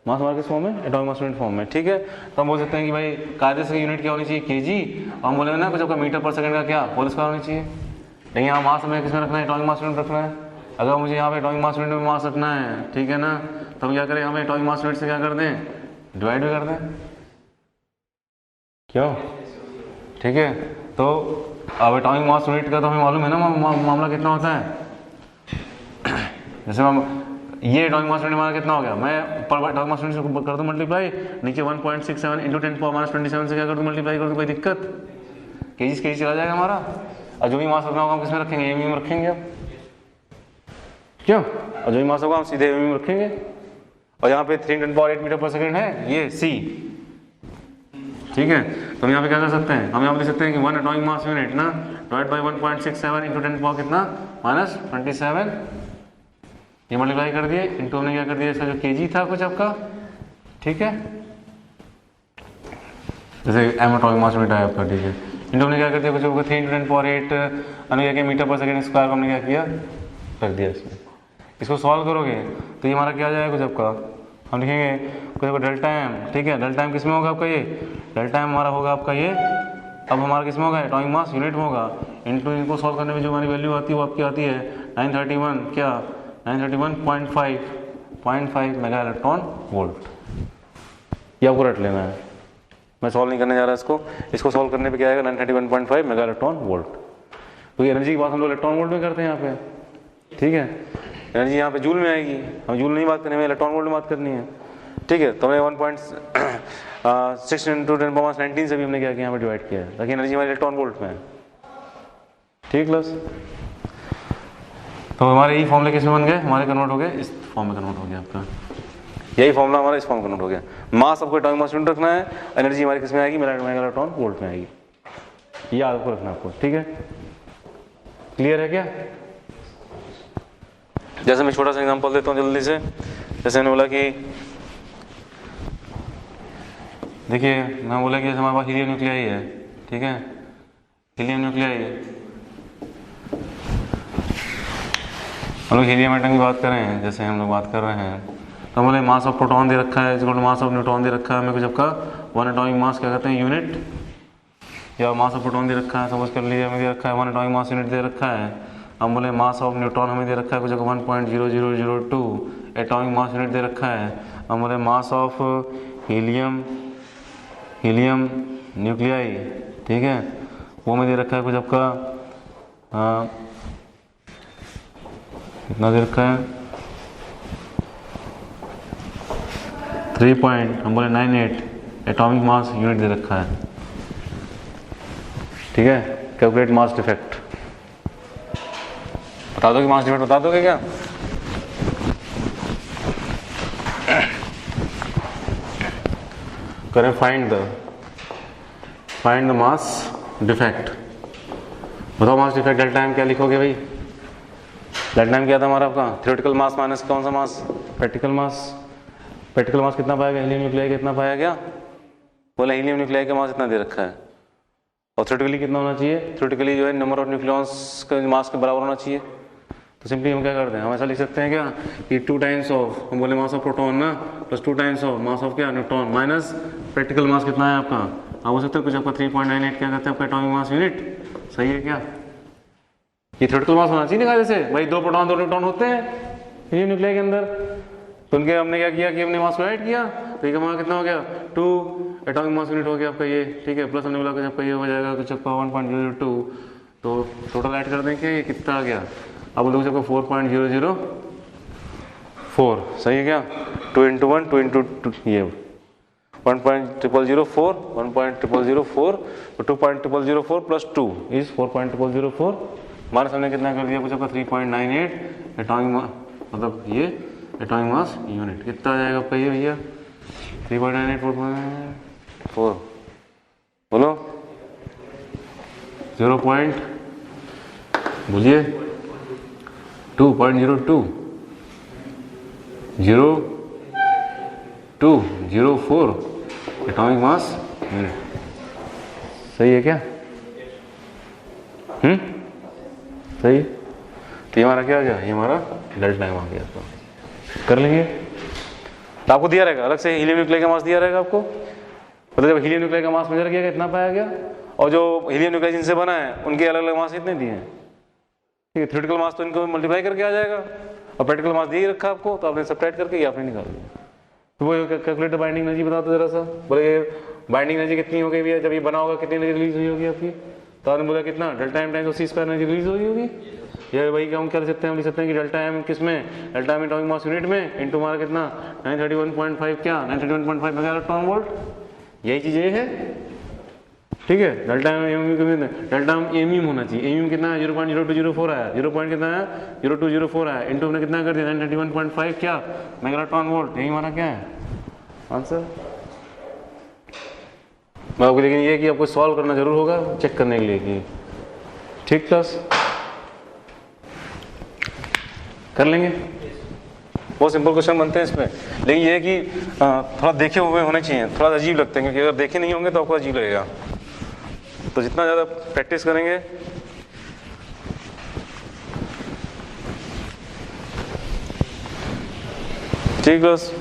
मास हमारा किस फॉर्म में, एटॉमिक मास यूनिट फॉर्म में, ठीक है। तो हम बोल सकते हैं कि भाई कायदे से यूनिट क्या होनी चाहिए, केजी, और हम बोलेंगे ना कुछ आपका मीटर पर सेकंड का क्या होल स्क्वायर होनी चाहिए। लेकिन यहाँ मास हमें किसमें रखना है, एटॉमिक मास यूनिट रखना है। अगर मुझे यहाँ पे एटॉमिक मास यूनिट में मास रखना है, ठीक है ना, तो हम क्या करें, यहाँ पे एटॉमिक मास यूनिट से क्या कर दें, डिवाइड भी कर दें, क्यों, ठीक है। तो अब एटॉमिक मास यूनिट का तो हमें मालूम है ना मामला कितना होता है, जैसे हम ये एटॉमिक मास यूनिट हमारा कितना हो गया, मैं ऊपर एटॉमिक मास यूनिट से कर दूं मल्टीप्लाई, नीचे 1.67 इंटू 10⁻27 से क्या कर दूं मल्टीप्लाई कर दूं, कोई दिक्कत, केजी केजी चला जाएगा हमारा। और जो भी मास रखना होगा हम किसमें रखेंगे, एमई में रखेंगे अब, क्यों, और जो भी मास होगा हम सीधे एमई में रखेंगे। और यहाँ पे 3×10⁸ मीटर पर सेकंड है ये सी, ठीक है। तो हम यहाँ पे क्या कर सकते हैं, हम यहाँ पे लिख सकते हैं कि 1 एटॉमिक मास यूनिट ना डिवाइड बाय 1.67 इंटू 10 कितना -27, ये मल्टीप्लाई कर दिए, इंटू हमने क्या कर दिया, इसका जो केजी था कुछ आपका, ठीक है, जैसे एम एटॉमिक मास यूनिट है आपका, ठीक है, इंटू हमने क्या कर दिया कुछ 3×10⁸ हमने क्या मीटर पर सेकंड स्क्वायर को हमने क्या किया, रख दिया इसमें। इसको सॉल्व करोगे तो ये हमारा क्या आ जाएगा कुछ आपका, हम लिखेंगे कुछ डेल्टा एम, ठीक है, डेल्टा एम किस में होगा आपका, ये डेल्टा एम हमारा होगा आपका ये, अब हमारा किस में होगा, एटॉमिक मास यूनिट में होगा, इंटू इनको सॉल्व करने में जो हमारी वैल्यू आती है वो आपकी आती है 931 क्या 931.5 मेगा इलेक्ट्रॉन वोल्ट। ये आपको रट लेना है, मैं सॉल्व नहीं करने जा रहा इसको सॉल्व करने पे क्या आएगा 931.5 मेगा इलेक्ट्रॉन वोल्ट। तो एनर्जी की बात हम लोग इलेक्ट्रॉन वोल्ट में करते हैं यहाँ पे, ठीक है। एनर्जी यहाँ पे जूल में आएगी, हम जूल नहीं बात करनी, हमें इलेक्ट्रॉन वोल्ट में बात करनी है, ठीक है। तो हमने 1.6 × 10⁻19 से भी हमने क्या किया, यहाँ पे डिवाइड किया है, ताकि एनर्जी हमारी इलेक्ट्रॉन वोल्ट में है, ठीक क्लास। तो हमारे यही फॉर्मूले किस में बन गए, हमारे कन्वर्ट हो गए, इस फॉर्म में कन्वर्ट हो गया आपका, यही फॉर्मूला हमारा इस फॉर्म में कन्वर्ट हो गया। मास आपको एटॉमिक मास यूनिट रखना है, एनर्जी हमारी किस में आएगी, इलेक्ट्रॉन वोल्ट में आएगी, ये आपको रखना आपको, ठीक है। क्लियर है क्या? जैसे मैं छोटा सा एग्जांपल देता हूँ जल्दी से। जैसे मैंने बोला कि देखिए, मैं बोला कि हमारे पास हीलियम न्यूक्लियाई है, ठीक है, हीलियम न्यूक्लियाई है, हम लोग हीलियम एटम की बात कर रहे हैं, जैसे हम लोग बात कर रहे हैं, तो हमारे मास ऑफ प्रोटॉन दे रखा है, इसको मास ऑफ न्यूट्रॉन दे रखा है, हमें कुछ आपका 1 एटॉमिक मास क्या कहते हैं, यूनिट, या मास ऑफ प्रोटॉन दे रखा है, सपोज कर लीजिए हमें दे रखा है 1 एटॉमिक मास यूनिट दे रखा है। हम बोले मास ऑफ न्यूट्रॉन हमें दे रखा है कुछ 1.0002 एटॉमिक मास यूनिट दे रखा है। हम बोले मास ऑफ हीलियम न्यूक्लियाई, ठीक है, वो हमें दे रखा है कुछ आपका कितना दे रखा है 3.98 एटॉमिक मास यूनिट दे रखा है, ठीक है। कैलकुलेट मास डिफेक्ट, बता दोगे मास डिफेक्ट, बता दोगे क्या? करें फाइंड द मास डिफेक्ट, बताओ मास डिफेक्ट डेल्टा एम क्या लिखोगे भाई? डेल्टा एम क्या था हमारा आपका, थ्योरेटिकल मास माइनस कौन सा मास, प्रैक्टिकल मास। प्रैक्टिकल मास कितना पाया गया, हीलियम न्यूक्लियाई कितना पाया गया, बोला हीलियम न्यूक्लियाई का मास इतना दे रखा है, और थ्योरेटिकली कितना होना चाहिए, थ्योरेटिकली जो है नंबर ऑफ न्यूक्लियॉन्स के मास के बराबर होना चाहिए। तो सिंपली हम क्या करते हैं, हम ऐसा लिख सकते हैं क्या कि 2 टाइम्स ऑफ, हम बोले मास ऑफ प्रोटॉन ना, plus 2 times of mass of क्या न्यूट्रॉन, माइनस प्रैक्टिकल मास कितना है आपका, आप बोल सकते हो कुछ आपका 3.98 क्या कहते हैं आपका एटॉमिक मास यूनिट, सही है क्या? ये थ्योरेटिकल मास होना चाहिए ना, जैसे भाई 2 प्रोटॉन 2 न्यूट्रॉन होते हैं हीलियम न्यूक्लियाई के अंदर, तो उनके हमने क्या किया कि हमने मास को ऐड किया, तो ये हमारा कितना हो गया 2 एटॉमिक मास यूनिट हो गया आपका ये, ठीक है, प्लस हमने बोला कि आपका ये हो जाएगा कुछ आपका 1.02, तो टोटल ऐड कर देंगे, ये कितना आ गया, अब लोग आपको 4.004, सही है क्या, 2 × 1 2 × 2 ये 1.0004 1.004, 2.004 प्लस 2 इज 4.004, माइनस हमने कितना कर दिया कुछ आपका 3.98 एटॉमिक, मतलब ये एटॉमिक मास यूनिट कितना आ जाएगा आपका ये भैया 3.98 4 बोलो 0. बोलिए 2.02 0204 एटॉमिक मास यूनिट, सही है क्या? सही। तो ये हमारा क्या आ गया, ये हमारा डेल्टा एम आ गया, तो कर लेंगे। तो आपको दिया रहेगा अलग से हीलियम न्यूक्लियाई का मास दिया रहेगा आपको, मतलब जब हीलियम न्यूक्लियाई का मास मेजर किया गया इतना पाया गया, और जो हीलियम न्यूक्लियाई जिनसे बना है उनके अलग अलग मास इतने दिए हैं, ठीक है। थ्योरेटिकल मास तो इनको मल्टीप्लाई करके आ जाएगा, और प्रैक्टिकल मास दे ही रखा आपको, तो आपने सब्ट्रैक्ट करके ये आपने निकाल दिया। तो वो कैलकुलेटर बाइंडिंग एनर्जी बताओ तो जरा सा, बोले बाइंडिंग एनर्जी कितनी हो गई भैया, जब ये बना होगा कितनी एनर्जी रिलीज हुई होगी आपकी, तो आपने बोला कितना delta M times C² energy release हुई होगी। ये वही हम क्या लिख सकते हैं, हम लिख सकते हैं कि डेल्टा एम किस में, delta M atomic mass unit में इनटू हमारा कितना 931.5 क्या 931.5 मेगा इलेक्ट्रॉन वोल्ट, यही चीज ये है, ठीक है। डेल्टा एम डेल्टा एम होना चाहिए, एम कितना है 0.0204 आया, 0. कितना है 0204 आया, इनटू हमने कितना कर दिया 931.5 क्या मेगा इलेक्ट्रॉन वोल्ट, यही हमारा क्या है आंसर। मैं आपको लेकिन ये कि आपको सॉल्व करना जरूर होगा चेक करने के लिए कि ठीक क्लास कर लेंगे, बहुत सिंपल क्वेश्चन बनते हैं इसमें, लेकिन ये है कि थोड़ा देखे हुए होने चाहिए, थोड़ा अजीब लगते हैं, क्योंकि अगर देखे नहीं होंगे तो आपको अजीब लगेगा। तो जितना ज़्यादा प्रैक्टिस करेंगे ठीक बस।